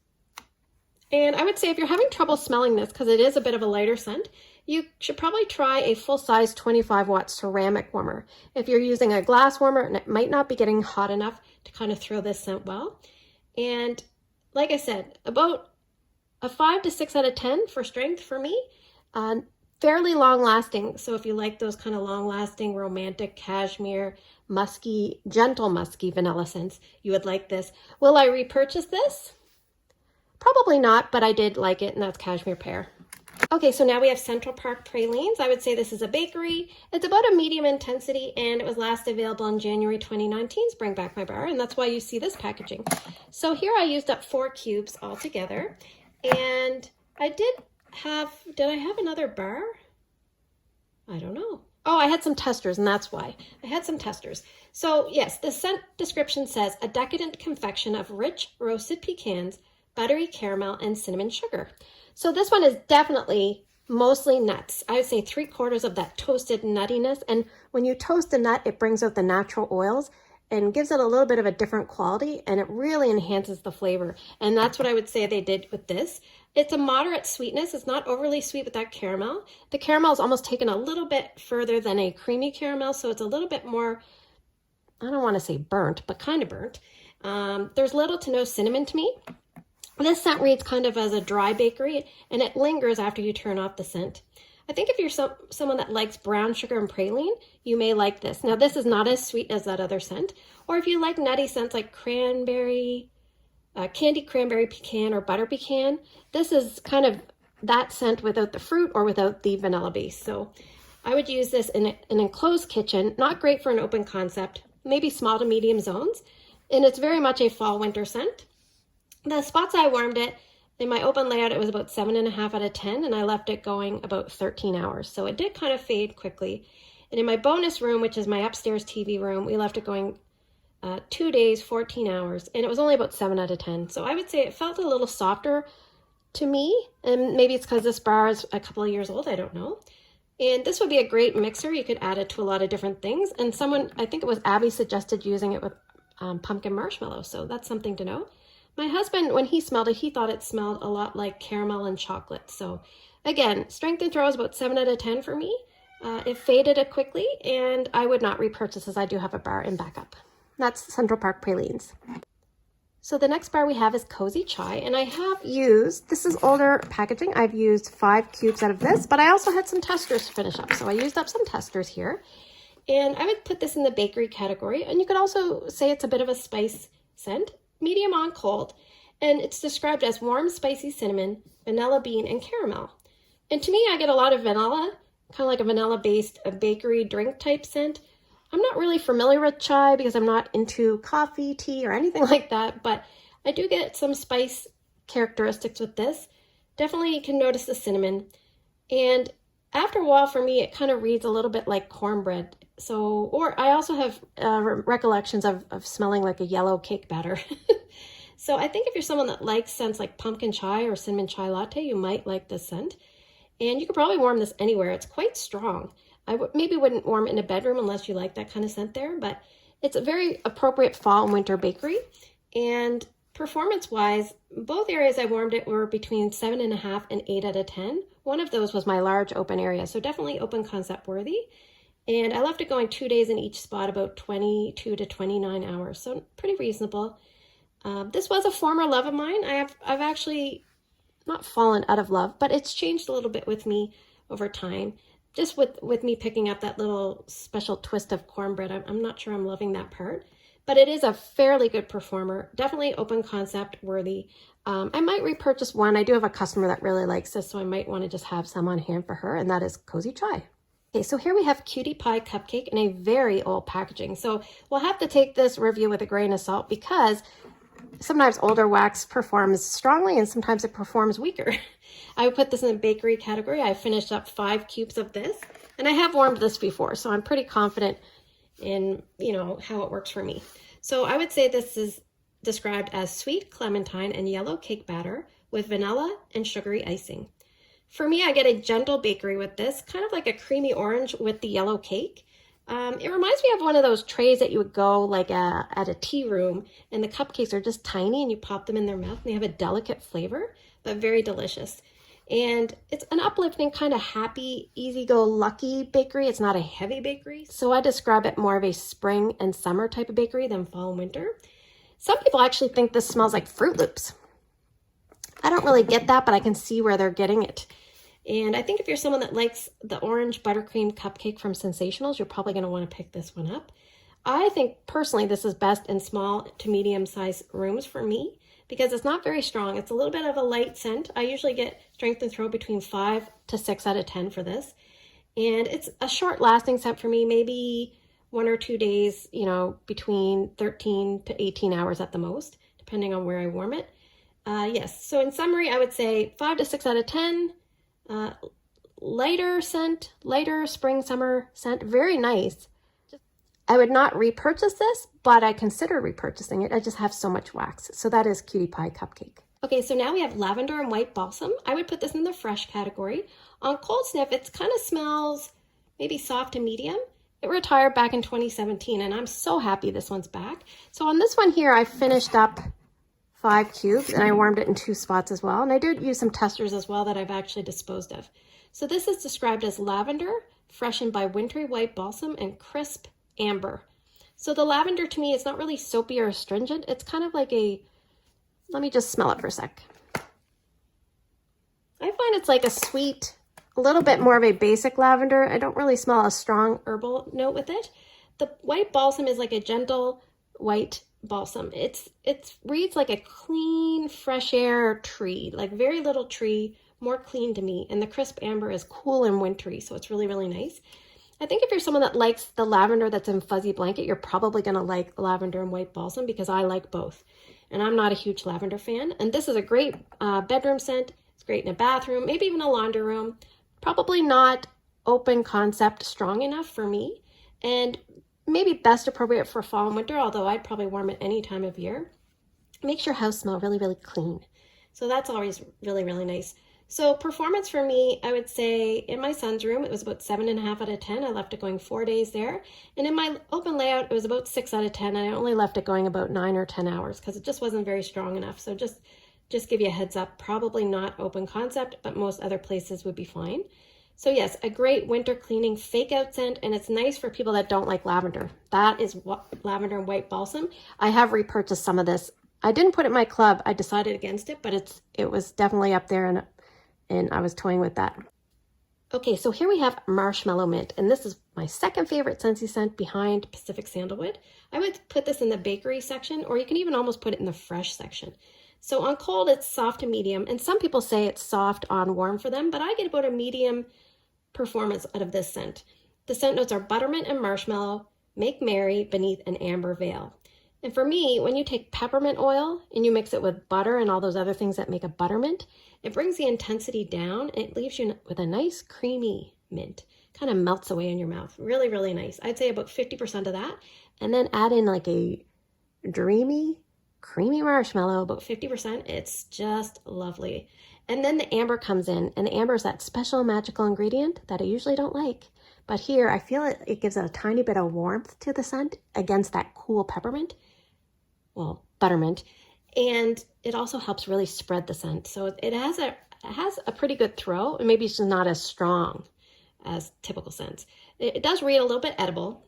And I would say if you're having trouble smelling this, because it is a bit of a lighter scent, you should probably try a full-size 25-watt ceramic warmer. If you're using a glass warmer, and it might not be getting hot enough to kind of throw this scent well. And like I said, about a 5 to 6 out of 10 for strength for me. Fairly long lasting. So if you like those kind of long lasting, romantic, cashmere, musky, gentle musky vanilla scents, you would like this. Will I repurchase this? Probably not, but I did like it, and that's Cashmere Pear. Okay, so now we have Central Park Pralines. I would say this is a bakery. It's about a medium intensity, and it was last available in January 2019's Bring Back My Bar, and that's why you see this packaging. So here I used up 4 cubes altogether, and did I have another bar? I don't know. Oh, I had some testers, and that's why. I had some testers. So yes, the scent description says a decadent confection of rich roasted pecans, buttery caramel, and cinnamon sugar. So this one is definitely mostly nuts. I would say 3/4 of that toasted nuttiness. And when you toast a nut, it brings out the natural oils and gives it a little bit of a different quality, and it really enhances the flavor. And that's what I would say they did with this. It's a moderate sweetness. It's not overly sweet with that caramel. The caramel is almost taken a little bit further than a creamy caramel, so it's a little bit more, I don't want to say burnt, but kind of burnt. There's little to no cinnamon to me. This scent reads kind of as a dry bakery, and it lingers after you turn off the scent. I think if you're someone that likes brown sugar and praline, you may like this. Now, this is not as sweet as that other scent. Or if you like nutty scents like cranberry, candied cranberry pecan or butter pecan, this is kind of that scent without the fruit or without the vanilla base. So I would use this in an enclosed kitchen. Not great for an open concept, maybe small to medium zones. And it's very much a fall winter scent. The spots I warmed it, in my open layout, it was about 7.5 out of 10, and I left it going about 13 hours. So it did kind of fade quickly. And in my bonus room, which is my upstairs TV room, we left it going 2 days, 14 hours, and it was only about 7 out of 10. So I would say it felt a little softer to me, and maybe it's because this bar is a couple of years old, I don't know. And this would be a great mixer. You could add it to a lot of different things. And someone, I think it was Abby, suggested using it with pumpkin marshmallow, so that's something to know. My husband, when he smelled it, he thought it smelled a lot like caramel and chocolate. So again, strength and throw is about 7 out of 10 for me. It faded quickly, and I would not repurchase as I do have a bar in backup. That's Central Park Pralines. So the next bar we have is Cozy Chai, and I have used, this is older packaging, I've used 5 cubes out of this, but I also had some testers to finish up. So I used up some testers here, and I would put this in the bakery category, and you could also say it's a bit of a spice scent. Medium on cold, and it's described as warm, spicy cinnamon, vanilla bean, and caramel. And to me, I get a lot of vanilla, kind of like a vanilla-based bakery drink type scent. I'm not really familiar with chai because I'm not into coffee, tea, or anything like that, but I do get some spice characteristics with this. Definitely you can notice the cinnamon. And after a while, for me, it kind of reads a little bit like cornbread. So, or I also have recollections of smelling like a yellow cake batter. So I think if you're someone that likes scents like pumpkin chai or cinnamon chai latte, you might like this scent. And you could probably warm this anywhere. It's quite strong. I maybe wouldn't warm it in a bedroom unless you like that kind of scent there, but it's a very appropriate fall and winter bakery. And performance-wise, both areas I warmed it were between 7.5 and 8 out of 10. One of those was my large open area, so definitely open concept worthy. And I left it going 2 days in each spot, about 22 to 29 hours, so pretty reasonable. This was a former love of mine. I've actually not fallen out of love, but it's changed a little bit with me over time. Just with me picking up that little special twist of cornbread, I'm not sure I'm loving that part. But it is a fairly good performer, definitely open concept worthy. I might repurchase one. I do have a customer that really likes this, so I might want to just have some on hand for her, and that is Cozy Chai. Okay, so here we have Cutie Pie Cupcake in a very old packaging. So we'll have to take this review with a grain of salt because sometimes older wax performs strongly and sometimes it performs weaker. I would put this in the bakery category. I finished up 5 cubes of this, and I have warmed this before, so I'm pretty confident in, how it works for me. So I would say this is described as sweet clementine and yellow cake batter with vanilla and sugary icing. For me, I get a gentle bakery with this, kind of like a creamy orange with the yellow cake. It reminds me of one of those trays that you would go like at a tea room, and the cupcakes are just tiny and you pop them in their mouth and they have a delicate flavor, but very delicious. And it's an uplifting, kind of happy, easy-go-lucky bakery. It's not a heavy bakery. So I describe it more of a spring and summer type of bakery than fall and winter. Some people actually think this smells like Fruit Loops. I don't really get that, but I can see where they're getting it. And I think if you're someone that likes the orange buttercream cupcake from Sensationals, you're probably going to want to pick this one up. I think personally this is best in small to medium sized rooms for me because it's not very strong. It's a little bit of a light scent. I usually get strength and throw between 5 to 6 out of 10 for this. And it's a short lasting scent for me, maybe 1 or 2 days, between 13 to 18 hours at the most, depending on where I warm it. Yes, so in summary, I would say 5 to 6 out of 10. Lighter scent, lighter spring, summer scent, very nice. I would not repurchase this, but I consider repurchasing it. I just have so much wax. So that is Cutie Pie Cupcake. Okay, so now we have lavender and white balsam. I would put this in the fresh category. On cold sniff, it kind of smells maybe soft to medium. It retired back in 2017, and I'm so happy this one's back. So on this one here, I finished up 5 cubes, and I warmed it in 2 spots as well. And I did use some testers as well that I've actually disposed of. So this is described as lavender, freshened by wintry white balsam, and crisp amber. So the lavender to me is not really soapy or astringent. It's kind of like a, let me just smell it for a sec. I find it's like a sweet, a little bit more of a basic lavender. I don't really smell a strong herbal note with it. The white balsam is like a gentle white balsam. It reads like a clean, fresh air tree, like very little tree, more clean to me. And the crisp amber is cool and wintry, so it's really, really nice. I think if you're someone that likes the lavender that's in fuzzy blanket, you're probably going to like lavender and white balsam because I like both. And I'm not a huge lavender fan. And this is a great bedroom scent. It's great in a bathroom, maybe even a laundry room. Probably not open concept strong enough for me. And maybe best appropriate for fall and winter, although I'd probably warm it any time of year. Makes your house smell really, really clean. So that's always really, really nice. So performance for me, I would say in my son's room, it was about 7.5 out of 10. I left it going 4 days there. And in my open layout, it was about 6 out of 10. I only left it going about 9 or 10 hours because it just wasn't very strong enough. So just give you a heads up, probably not open concept, but most other places would be fine. So yes, a great winter cleaning fake out scent, and it's nice for people that don't like lavender. That is what lavender and white balsam. I have repurchased some of this. I didn't put it in my club. I decided against it, but it was definitely up there, and I was toying with that. Okay, so here we have marshmallow mint, and this is my second favorite Scentsy scent behind Pacific Sandalwood. I would put this in the bakery section, or you can even almost put it in the fresh section. So on cold, it's soft to medium, and some people say it's soft on warm for them, but I get about a medium performance out of this scent. The scent notes are buttermint and marshmallow, make merry beneath an amber veil. And for me, when you take peppermint oil and you mix it with butter and all those other things that make a buttermint, it brings the intensity down and it leaves you with a nice creamy mint. Kind of melts away in your mouth. Really, really nice. I'd say about 50% of that. And then add in like a dreamy, creamy marshmallow, about 50%. It's just lovely. And then the amber comes in, and the amber is that special magical ingredient that I usually don't like. But here, I feel it gives it a tiny bit of warmth to the scent against that cool peppermint. Well, buttermint. And it also helps really spread the scent. So it has a pretty good throw, and maybe it's just not as strong as typical scents. It does read a little bit edible.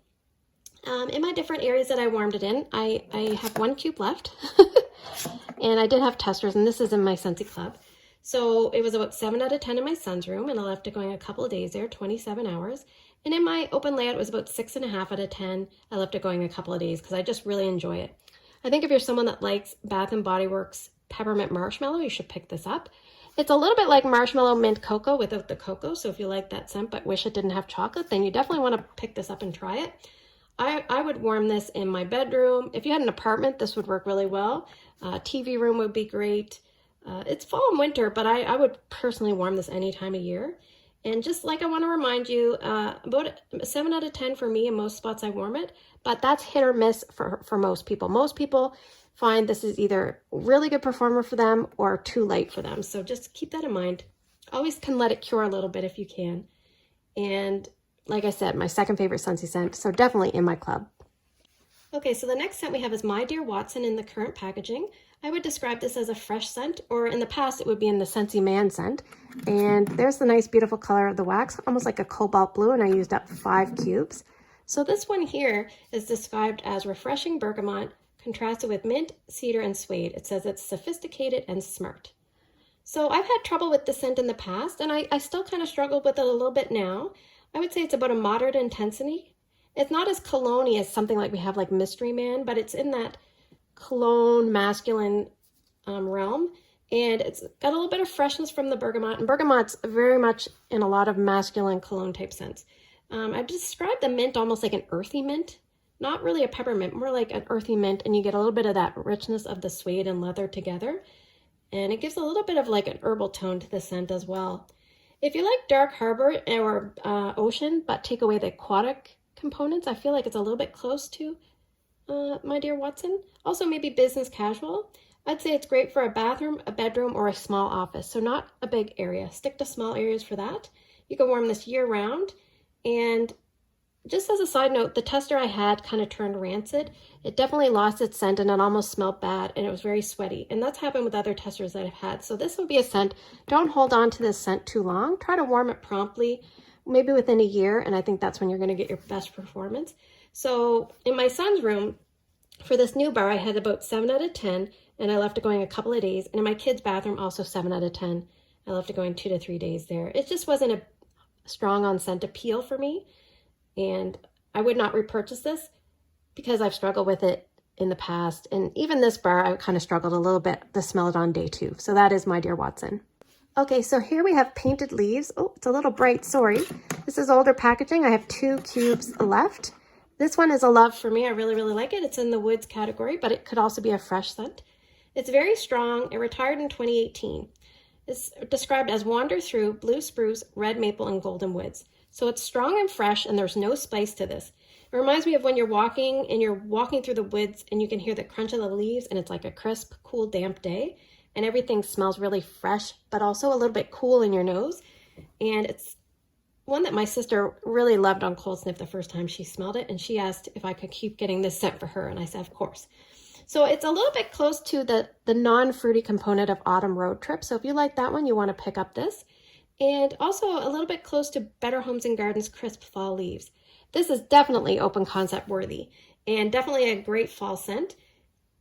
In my different areas that I warmed it in, I have 1 cube left. And I did have testers, and this is in my Scentsy Club. So it was about 7 out of 10 in my son's room, and I left it going a couple of days there, 27 hours. And in my open layout, it was about 6.5 out of 10. I left it going a couple of days because I just really enjoy it. I think if you're someone that likes Bath & Body Works Peppermint Marshmallow, you should pick this up. It's a little bit like Marshmallow Mint Cocoa without the cocoa, so if you like that scent but wish it didn't have chocolate, then you definitely want to pick this up and try it. I would warm this in my bedroom. If you had an apartment, this would work really well. TV room would be great. It's fall and winter, but I would personally warm this any time of year. And just like I want to remind you, about 7 out of 10 for me in most spots I warm it, but that's hit or miss for most people. Most people find this is either really good performer for them or too light for them. So just keep that in mind. Always can let it cure a little bit if you can. And like I said, my second favorite Scentsy scent, so definitely in my club. Okay, so the next scent we have is My Dear Watson in the current packaging. I would describe this as a fresh scent, or in the past it would be in the Scentsy Man scent. And there's the nice beautiful color of the wax, almost like a cobalt blue, and I used up 5 cubes. So this one here is described as refreshing bergamot, contrasted with mint, cedar, and suede. It says it's sophisticated and smart. So I've had trouble with this scent in the past, and I still kind of struggle with it a little bit now. I would say it's about a moderate intensity. It's not as cologne-y as something like we have like Mystery Man, but it's in that cologne masculine realm, and it's got a little bit of freshness from the bergamot, and bergamot's very much in a lot of masculine cologne type scents. I've described the mint almost like an earthy mint, not really a peppermint, more like an earthy mint, and you get a little bit of that richness of the suede and leather together, and it gives a little bit of like an herbal tone to the scent as well. If you like Dark Harbor or Ocean, but take away the aquatic components, I feel like it's a little bit close to My Dear Watson. Also maybe business casual. I'd say it's great for a bathroom, a bedroom, or a small office. So not a big area. Stick to small areas for that. You can warm this year round. And just as a side note, the tester I had kind of turned rancid. It definitely lost its scent and it almost smelled bad and it was very sweaty. And that's happened with other testers that I've had. So this would be a scent. Don't hold on to this scent too long. Try to warm it promptly, maybe within a year. And I think that's when you're going to get your best performance. So in my son's room, for this new bar, I had about 7 out of 10 and I left it going a couple of days. And in my kid's bathroom, also 7 out of 10. I left it going 2 to 3 days there. It just wasn't a strong on scent appeal for me. And I would not repurchase this because I've struggled with it in the past. And even this bar, I kind of struggled a little bit to smell it on day 2. So that is My Dear Watson. Okay, so here we have Painted Leaves. Oh, it's a little bright, sorry. This is older packaging. I have 2 cubes left. This one is a love for me. I really, really like it. It's in the woods category, but it could also be a fresh scent. It's very strong. It retired in 2018. It's described as wander through blue spruce, red maple, and golden woods. So it's strong and fresh, and there's no spice to this. It reminds me of when you're walking through the woods and you can hear the crunch of the leaves and it's like a crisp, cool, damp day and everything smells really fresh, but also a little bit cool in your nose. And it's one that my sister really loved on cold sniff the first time she smelled it, and she asked if I could keep getting this scent for her, and I said, of course. So it's a little bit close to the non-fruity component of Autumn Road Trip. So if you like that one, you want to pick up this. And also a little bit close to Better Homes and Gardens Crisp Fall Leaves. This is definitely open concept worthy and definitely a great fall scent.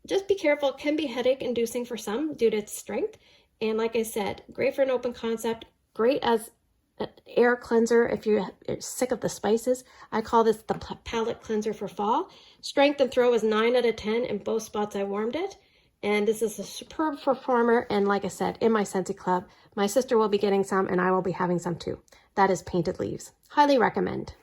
Just be careful, it can be headache inducing for some due to its strength. And like I said, great for an open concept, great as an air cleanser if you're sick of the spices. I call this the palate cleanser for fall. Strength and throw is 9 out of 10 in both spots I warmed it. And this is a superb performer. And like I said, in my Scentsy Club, my sister will be getting some and I will be having some too. That is Painted Leaves. Highly recommend.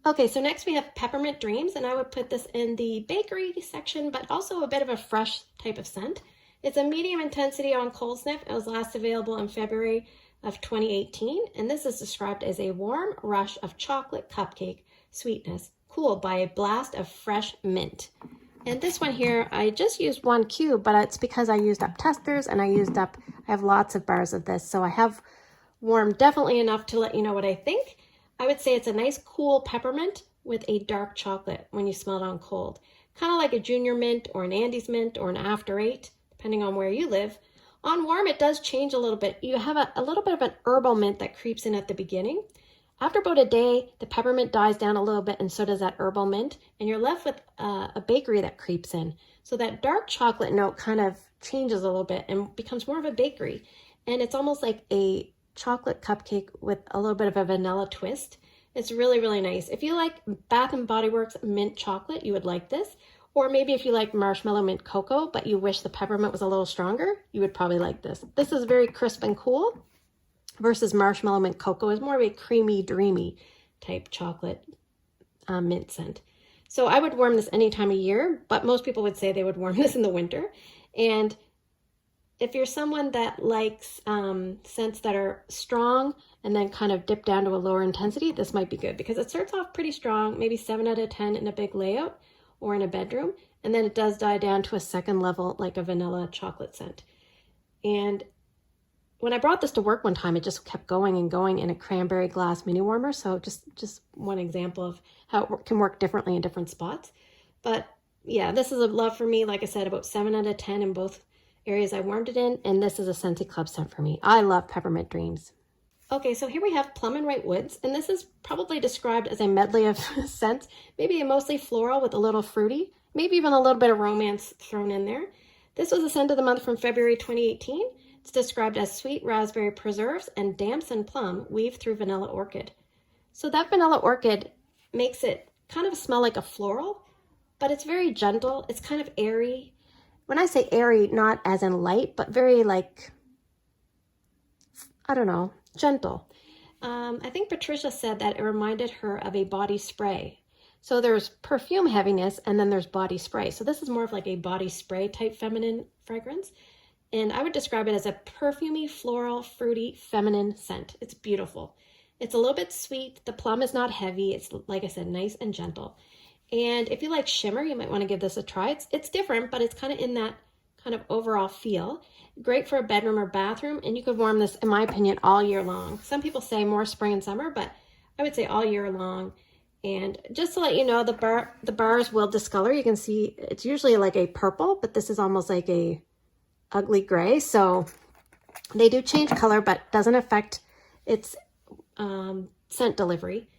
Okay, so next we have Peppermint Dreams, and I would put this in the bakery section, but also a bit of a fresh type of scent. It's a medium intensity on cold sniff. It was last available in February of 2018, and this is described as a warm rush of chocolate cupcake sweetness, cooled by a blast of fresh mint. And this one here, I just used 1 cube, but it's because I used up testers and I have lots of bars of this. So I have warmed definitely enough to let you know what I think. I would say it's a nice cool peppermint with a dark chocolate when you smell it on cold. Kind of like a junior mint or an Andes mint or an After 8, depending on where you live. On warm, it does change a little bit. You have a little bit of an herbal mint that creeps in at the beginning. After about a day, the peppermint dies down a little bit and so does that herbal mint, and you're left with a bakery that creeps in. So that dark chocolate note kind of changes a little bit and becomes more of a bakery. And it's almost like a chocolate cupcake with a little bit of a vanilla twist. It's really, really nice. If you like Bath & Body Works mint chocolate, you would like this. Or maybe if you like marshmallow mint cocoa, but you wish the peppermint was a little stronger, you would probably like this. This is very crisp and cool. Versus marshmallow mint cocoa is more of a creamy, dreamy type chocolate mint scent. So I would warm this any time of year, but most people would say they would warm this in the winter. And if you're someone that likes scents that are strong and then kind of dip down to a lower intensity, this might be good because it starts off pretty strong, maybe 7 out of 10 in a big layout or in a bedroom. And then it does die down to a second level, like a vanilla chocolate scent. And when I brought this to work one time, it just kept going and going in a cranberry glass mini warmer. So just one example of how it can work differently in different spots. But yeah, this is a love for me. Like I said, about 7 out of 10 in both areas I warmed it in. And this is a Scentsy Club scent for me. I love Peppermint Dreams. Okay, so here we have Plum and White Woods. And this is probably described as a medley of scents, maybe mostly floral with a little fruity, maybe even a little bit of romance thrown in there. This was a scent of the month from February 2018. It's described as sweet raspberry preserves and damson plum weaved through vanilla orchid. So that vanilla orchid makes it kind of smell like a floral, but it's very gentle. It's kind of airy. When I say airy, not as in light, but very like, I don't know, gentle. I think Patricia said that it reminded her of a body spray. So there's perfume heaviness and then there's body spray. So this is more of like a body spray type feminine fragrance. And I would describe it as a perfumey, floral, fruity, feminine scent. It's beautiful. It's a little bit sweet. The plum is not heavy. It's, like I said, nice and gentle. And if you like shimmer, you might want to give this a try. It's different, but it's kind of in that kind of overall feel. Great for a bedroom or bathroom, and you could warm this, in my opinion, all year long. Some people say more spring and summer, but I would say all year long. And just to let you know, the bars will discolor. You can see it's usually like a purple, but this is almost like a ugly gray. So they do change color, but doesn't affect its scent delivery.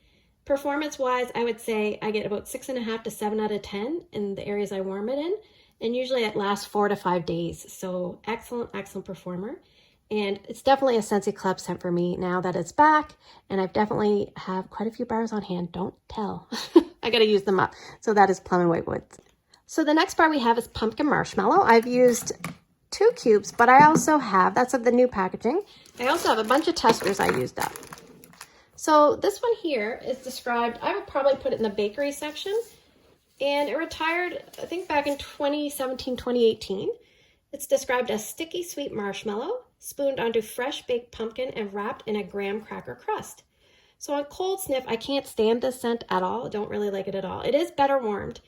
Performance-wise, I would say I get about 6.5 to 7 out of 10 in the areas I warm it in. And usually it lasts 4 to 5 days. So excellent, excellent performer. And it's definitely a Scentsy Club scent for me now that it's back. And I've definitely have quite a few bars on hand. Don't tell. I got to use them up. So that is Plum and White Woods. So the next bar we have is Pumpkin Marshmallow. I've used 2 cubes, but I also have, that's of the new packaging. I also have a bunch of testers I used up. So this one here is described, I would probably put it in the bakery section. And it retired, I think, back in 2017, 2018. It's described as sticky sweet marshmallow, spooned onto fresh baked pumpkin and wrapped in a graham cracker crust. So on cold sniff, I can't stand this scent at all. I don't really like it at all. It is better warmed.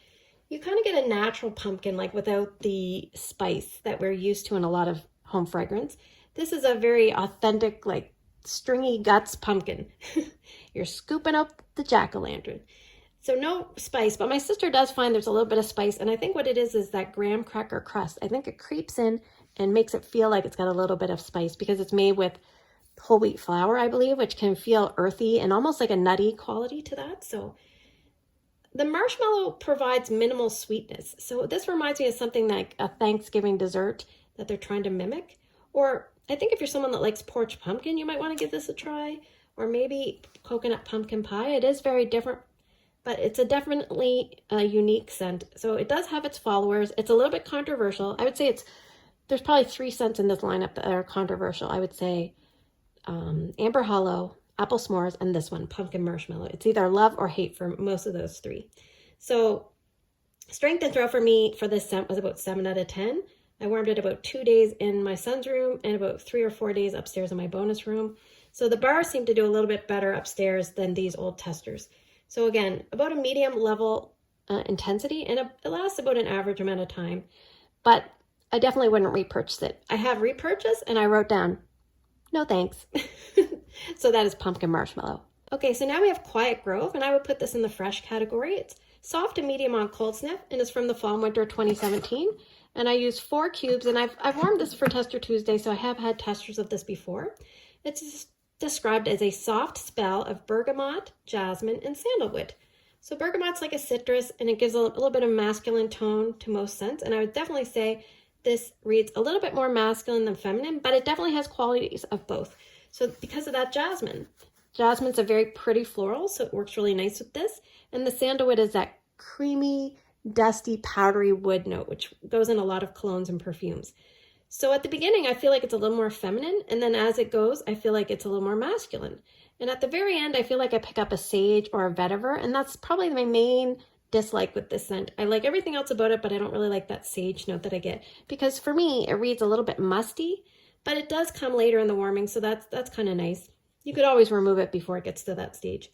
You kind of get a natural pumpkin, like without the spice that we're used to in a lot of home fragrance. This is a very authentic, like stringy guts pumpkin. You're scooping up the jack-o'-lantern. So no spice, but my sister does find there's a little bit of spice, and I think what it is that graham cracker crust. I think it creeps in and makes it feel like it's got a little bit of spice because it's made with whole wheat flour, I believe, which can feel earthy and almost like a nutty quality to that. So the marshmallow provides minimal sweetness. So this reminds me of something like a Thanksgiving dessert that they're trying to mimic. Or I think if you're someone that likes porch pumpkin, you might want to give this a try. Or maybe coconut pumpkin pie. It is very different, but it's definitely a unique scent. So it does have its followers. It's a little bit controversial. I would say there's probably 3 scents in this lineup that are controversial. I would say Amber Hollow, Apple S'mores, and this one, Pumpkin Marshmallow. It's either love or hate for most of those 3. So strength and throw for me for this scent was about 7 out of 10. I warmed it about 2 days in my son's room and about 3 or 4 days upstairs in my bonus room. So the bars seem to do a little bit better upstairs than these old testers. So again, about a medium level intensity, and it lasts about an average amount of time. But I definitely wouldn't repurchase it. I have repurchased and I wrote down, no thanks. So that is Pumpkin Marshmallow. Okay, so now we have Quiet Grove, and I would put this in the fresh category. It's soft to medium on cold sniff, and it's from the fall and winter 2017. And I used 4 cubes, and I've warmed this for Tester Tuesday, so I have had testers of this before. It's described as a soft spell of bergamot, jasmine, and sandalwood. So bergamot's like a citrus, and it gives a little bit of masculine tone to most scents, and I would definitely say this reads a little bit more masculine than feminine, but it definitely has qualities of both. So because of that, Jasmine's a very pretty floral, so it works really nice with this. And the sandalwood is that creamy, dusty, powdery wood note, which goes in a lot of colognes and perfumes. So at the beginning, I feel like it's a little more feminine, and then as it goes, I feel like it's a little more masculine. And at the very end, I feel like I pick up a sage or a vetiver, and that's probably my main dislike with this scent. I like everything else about it, but I don't really like that sage note that I get, because for me, it reads a little bit musty, but it does come later in the warming, so that's kind of nice. You could always remove it before it gets to that stage.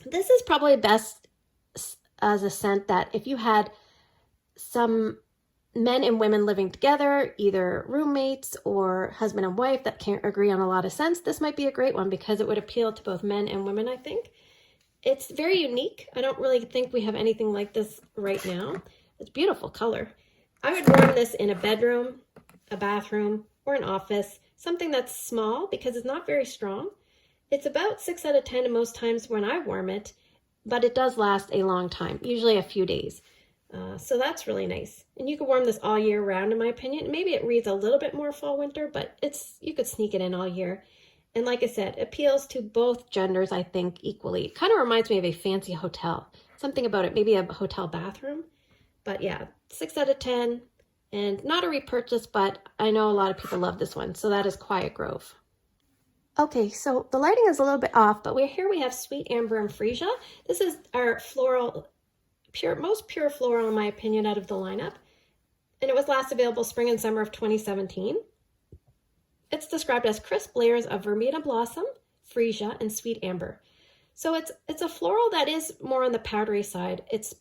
This is probably best as a scent that if you had some men and women living together, either roommates or husband and wife that can't agree on a lot of scents, this might be a great one because it would appeal to both men and women, I think. It's very unique. I don't really think we have anything like this right now. It's beautiful color. I would warm this in a bedroom, a bathroom, or an office, something that's small because it's not very strong. It's about 6 out of 10 most times when I warm it, but it does last a long time, usually a few days. So that's really nice. And you can warm this all year round, in my opinion. Maybe it reads a little bit more fall winter, but you could sneak it in all year. And like I said, appeals to both genders, I think, equally. It kind of reminds me of a fancy hotel. Something about it, maybe a hotel bathroom. But yeah, 6 out of 10. And not a repurchase, but I know a lot of people love this one. So that is Quiet Grove. Okay, so the lighting is a little bit off, but here we have Sweet Amber and Freesia. This is our floral, most pure floral, in my opinion, out of the lineup. And it was last available spring and summer of 2017. It's described as crisp layers of Vermina Blossom, Freesia, and Sweet Amber. So it's a floral that is more on the powdery side. It's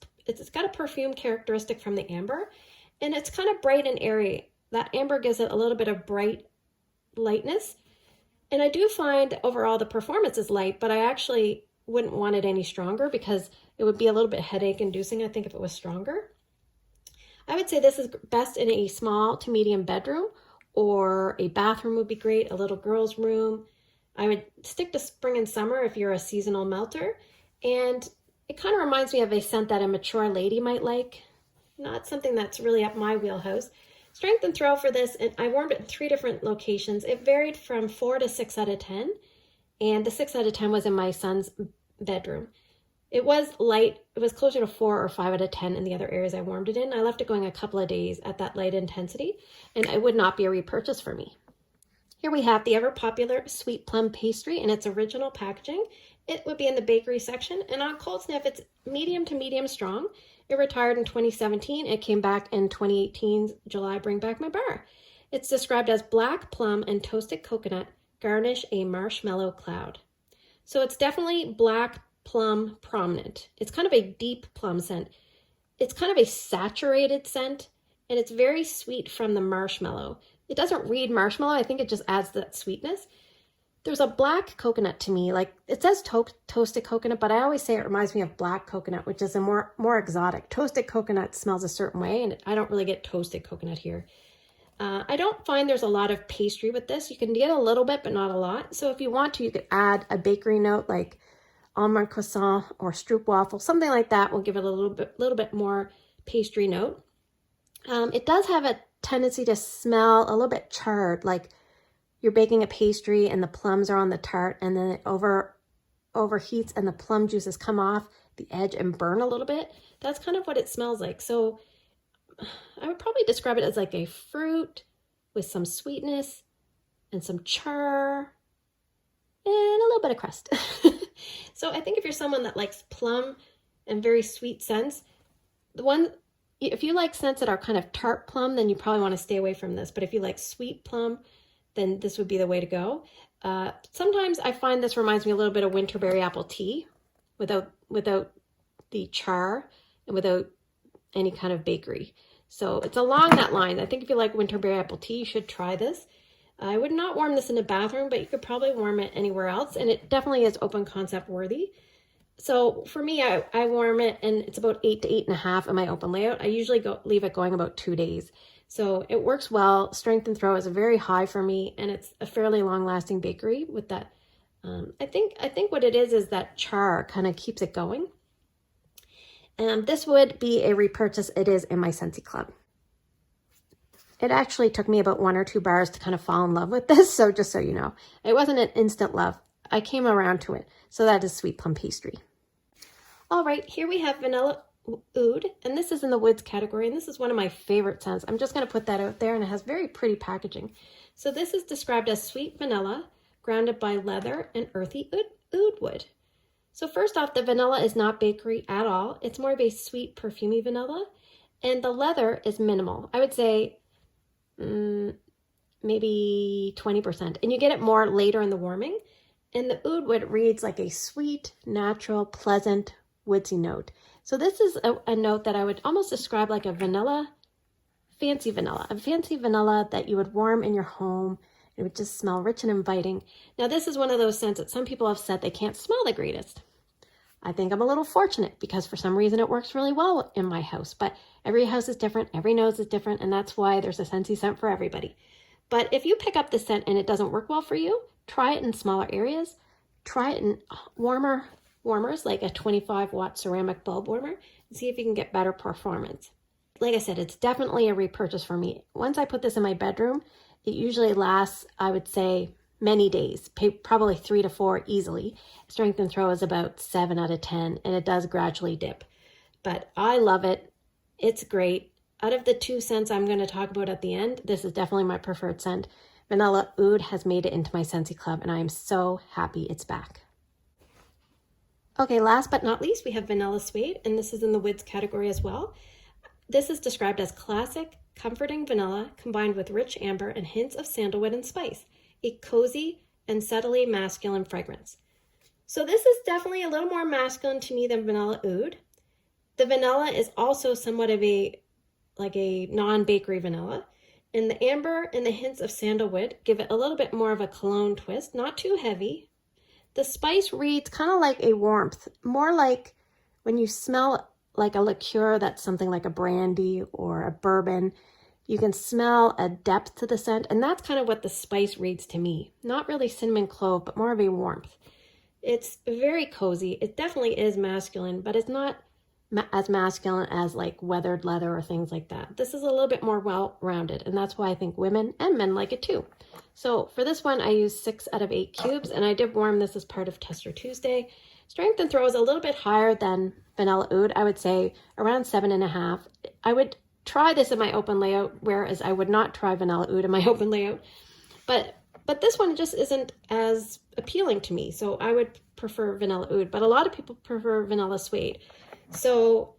got a perfume characteristic from the amber, and it's kind of bright and airy. That amber gives it a little bit of bright lightness. And I do find overall the performance is light, but I actually wouldn't want it any stronger because it would be a little bit headache inducing, I think, if it was stronger. I would say this is best in a small to medium bedroom, or a bathroom would be great, a little girl's room. I would stick to spring and summer if you're a seasonal melter. And it kind of reminds me of a scent that a mature lady might like. Not something that's really up my wheelhouse. Strength and throw for this, and I warmed it in 3 different locations. It varied from 4 to 6 out of 10. And the 6 out of 10 was in my son's bedroom. It was light. It was closer to 4 or 5 out of 10 in the other areas I warmed it in. I left it going a couple of days at that light intensity, and it would not be a repurchase for me. Here we have the ever popular sweet plum pastry in its original packaging. It would be in the bakery section, and on cold sniff, it's medium to medium strong. It retired in 2017. It came back in 2018's July Bring Back My Bar. It's described as black plum and toasted coconut garnish a marshmallow cloud. So it's definitely black plum prominent. It's kind of a deep plum scent. It's kind of a saturated scent, and it's very sweet from the marshmallow. It doesn't read marshmallow. I think it just adds that sweetness. There's a black coconut to me, like it says toasted coconut, but I always say it reminds me of black coconut, which is a more exotic. Toasted coconut smells a certain way, and I don't really get toasted coconut here. I don't find there's a lot of pastry with this. You can get a little bit, but not a lot. So if you want to, you could add a bakery note like almond croissant or stroop waffle, something like that will give it a little bit more pastry note. It does have a tendency to smell a little bit charred, like you're baking a pastry and the plums are on the tart, and then it overheats and the plum juices come off the edge and burn a little bit. That's kind of what it smells like. So I would probably describe it as like a fruit with some sweetness and some char and a little bit of crust. So I think if you're someone that likes plum and very sweet scents, if you like scents that are kind of tart plum, then you probably want to stay away from this. But if you like sweet plum, then this would be the way to go. Sometimes I find this reminds me a little bit of winterberry apple tea without the char and without any kind of bakery. So it's along that line. I think if you like winterberry apple tea, you should try this. I would not warm this in a bathroom, but you could probably warm it anywhere else, and it definitely is open concept worthy. So for me, I warm it, and it's about 8 to 8.5 in my open layout. I usually leave it going about 2 days. So it works well. Strength and throw is very high for me, and it's a fairly long-lasting bakery with that. I think what it is that char kind of keeps it going. And this would be a repurchase. It is in my Scentsy Club. It actually took me about 1 or 2 bars to kind of fall in love with this. So just so you know, it wasn't an instant love. I came around to it. So that is sweet plum pastry. All right, here we have vanilla oud, and this is in the woods category, and this is one of my favorite scents. I'm just going to put that out there, and it has very pretty packaging. So this is described as sweet vanilla, grounded by leather and earthy oud wood. So first off, the vanilla is not bakery at all. It's more of a sweet, perfumey vanilla, and the leather is minimal. I would say maybe 20%, and you get it more later in the warming. And the oud wood reads like a sweet, natural, pleasant, woodsy note. So this is a note that I would almost describe like a fancy vanilla that you would warm in your home. It would just smell rich and inviting. Now this is one of those scents that some people have said they can't smell the greatest. I think I'm a little fortunate because for some reason it works really well in my house, but every house is different, every nose is different, and that's why there's a Scentsy scent for everybody. But if you pick up this scent and it doesn't work well for you, try it in smaller areas. Try it in warmers like a 25-watt ceramic bulb warmer and see if you can get better performance. Like I said, it's definitely a repurchase for me. Once I put this in my bedroom, it usually lasts, I would say, many days, probably 3 to 4 easily. Strength and throw is about 7 out of 10, and it does gradually dip. But I love it. It's great. Out of the 2 scents I'm going to talk about at the end, this is definitely my preferred scent. Vanilla oud has made it into my Scentsy Club, and I am so happy it's back. Okay, last but not least, we have vanilla suede, and this is in the woods category as well. This is described as classic, comforting vanilla combined with rich amber and hints of sandalwood and spice, a cozy and subtly masculine fragrance. So this is definitely a little more masculine to me than vanilla oud. The vanilla is also somewhat of a like a non-bakery vanilla. And the amber and the hints of sandalwood give it a little bit more of a cologne twist, not too heavy. The spice reads kind of like a warmth, more like when you smell like a liqueur that's something like a brandy or a bourbon. You can smell a depth to the scent, and that's kind of what the spice reads to me. Not really cinnamon clove, but more of a warmth. It's very cozy. It definitely is masculine, but it's not as masculine as like weathered leather or things like that. This is a little bit more well-rounded, and that's why I think women and men like it too. So for this one, I used 6 out of 8 cubes, and I did warm this as part of Tester Tuesday. Strength and throw is a little bit higher than Vanilla Oud. I would say around 7.5. I would try this in my open layout, whereas I would not try Vanilla Oud in my open layout. But this one just isn't as appealing to me, so I would prefer Vanilla Oud. But a lot of people prefer Vanilla Suede. So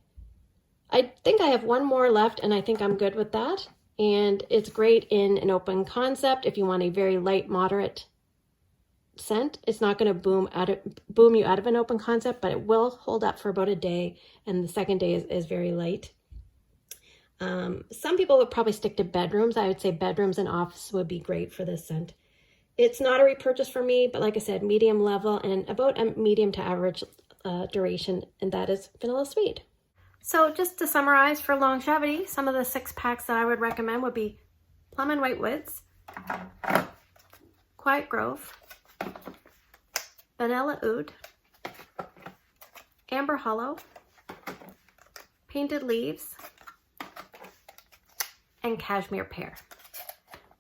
I think I have one more left, and I think I'm good with that. And it's great in an open concept if you want a very light, moderate scent. It's not going to boom you out of an open concept, but it will hold up for about a day, and the second day is very light. Some people would probably stick to bedrooms. I would say bedrooms and office would be great for this scent. It's not a repurchase for me, but like I said, medium level and about a medium to average duration, and that is Vanilla Suede. So just to summarize for longevity, some of the 6 packs that I would recommend would be Plum and White Woods, Quiet Grove, Vanilla Oud, Amber Hollow, Painted Leaves, and Cashmere Pear.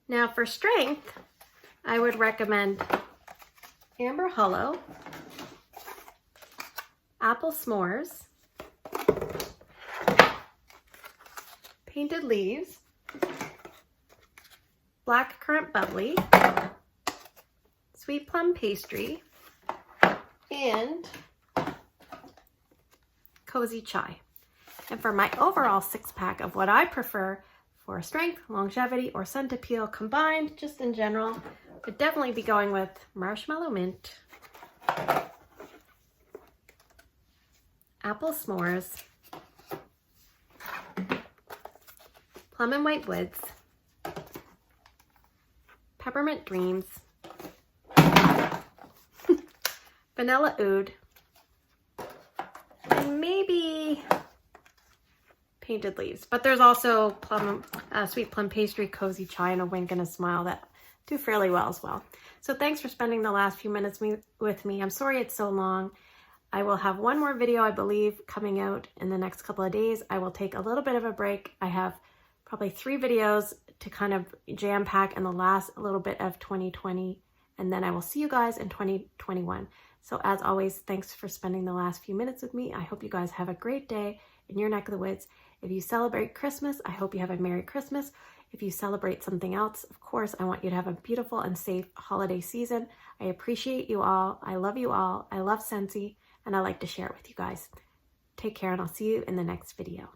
Now for strength, I would recommend Amber Hollow, Apple S'mores, Painted Leaves, Black Currant Bubbly, Sweet Plum Pastry, and Cozy Chai. And for my overall 6-pack of what I prefer for strength, longevity, or scent appeal combined, just in general, would definitely be going with Marshmallow Mint, Apple S'mores, Plum and White Woods, Peppermint Dreams, Vanilla Oud, and maybe Painted Leaves. But there's also Sweet Plum Pastry, Cozy Chai, and a Wink and a Smile that do fairly well as well. So thanks for spending the last few minutes with me. I'm sorry it's so long. I will have one more video, I believe, coming out in the next couple of days. I will take a little bit of a break. I have probably 3 videos to kind of jam pack in the last little bit of 2020, and then I will see you guys in 2021. So as always, thanks for spending the last few minutes with me. I hope you guys have a great day in your neck of the woods. If you celebrate Christmas, I hope you have a Merry Christmas. If you celebrate something else, of course, I want you to have a beautiful and safe holiday season. I appreciate you all. I love you all. I love Scentsy, and I like to share it with you guys. Take care, and I'll see you in the next video.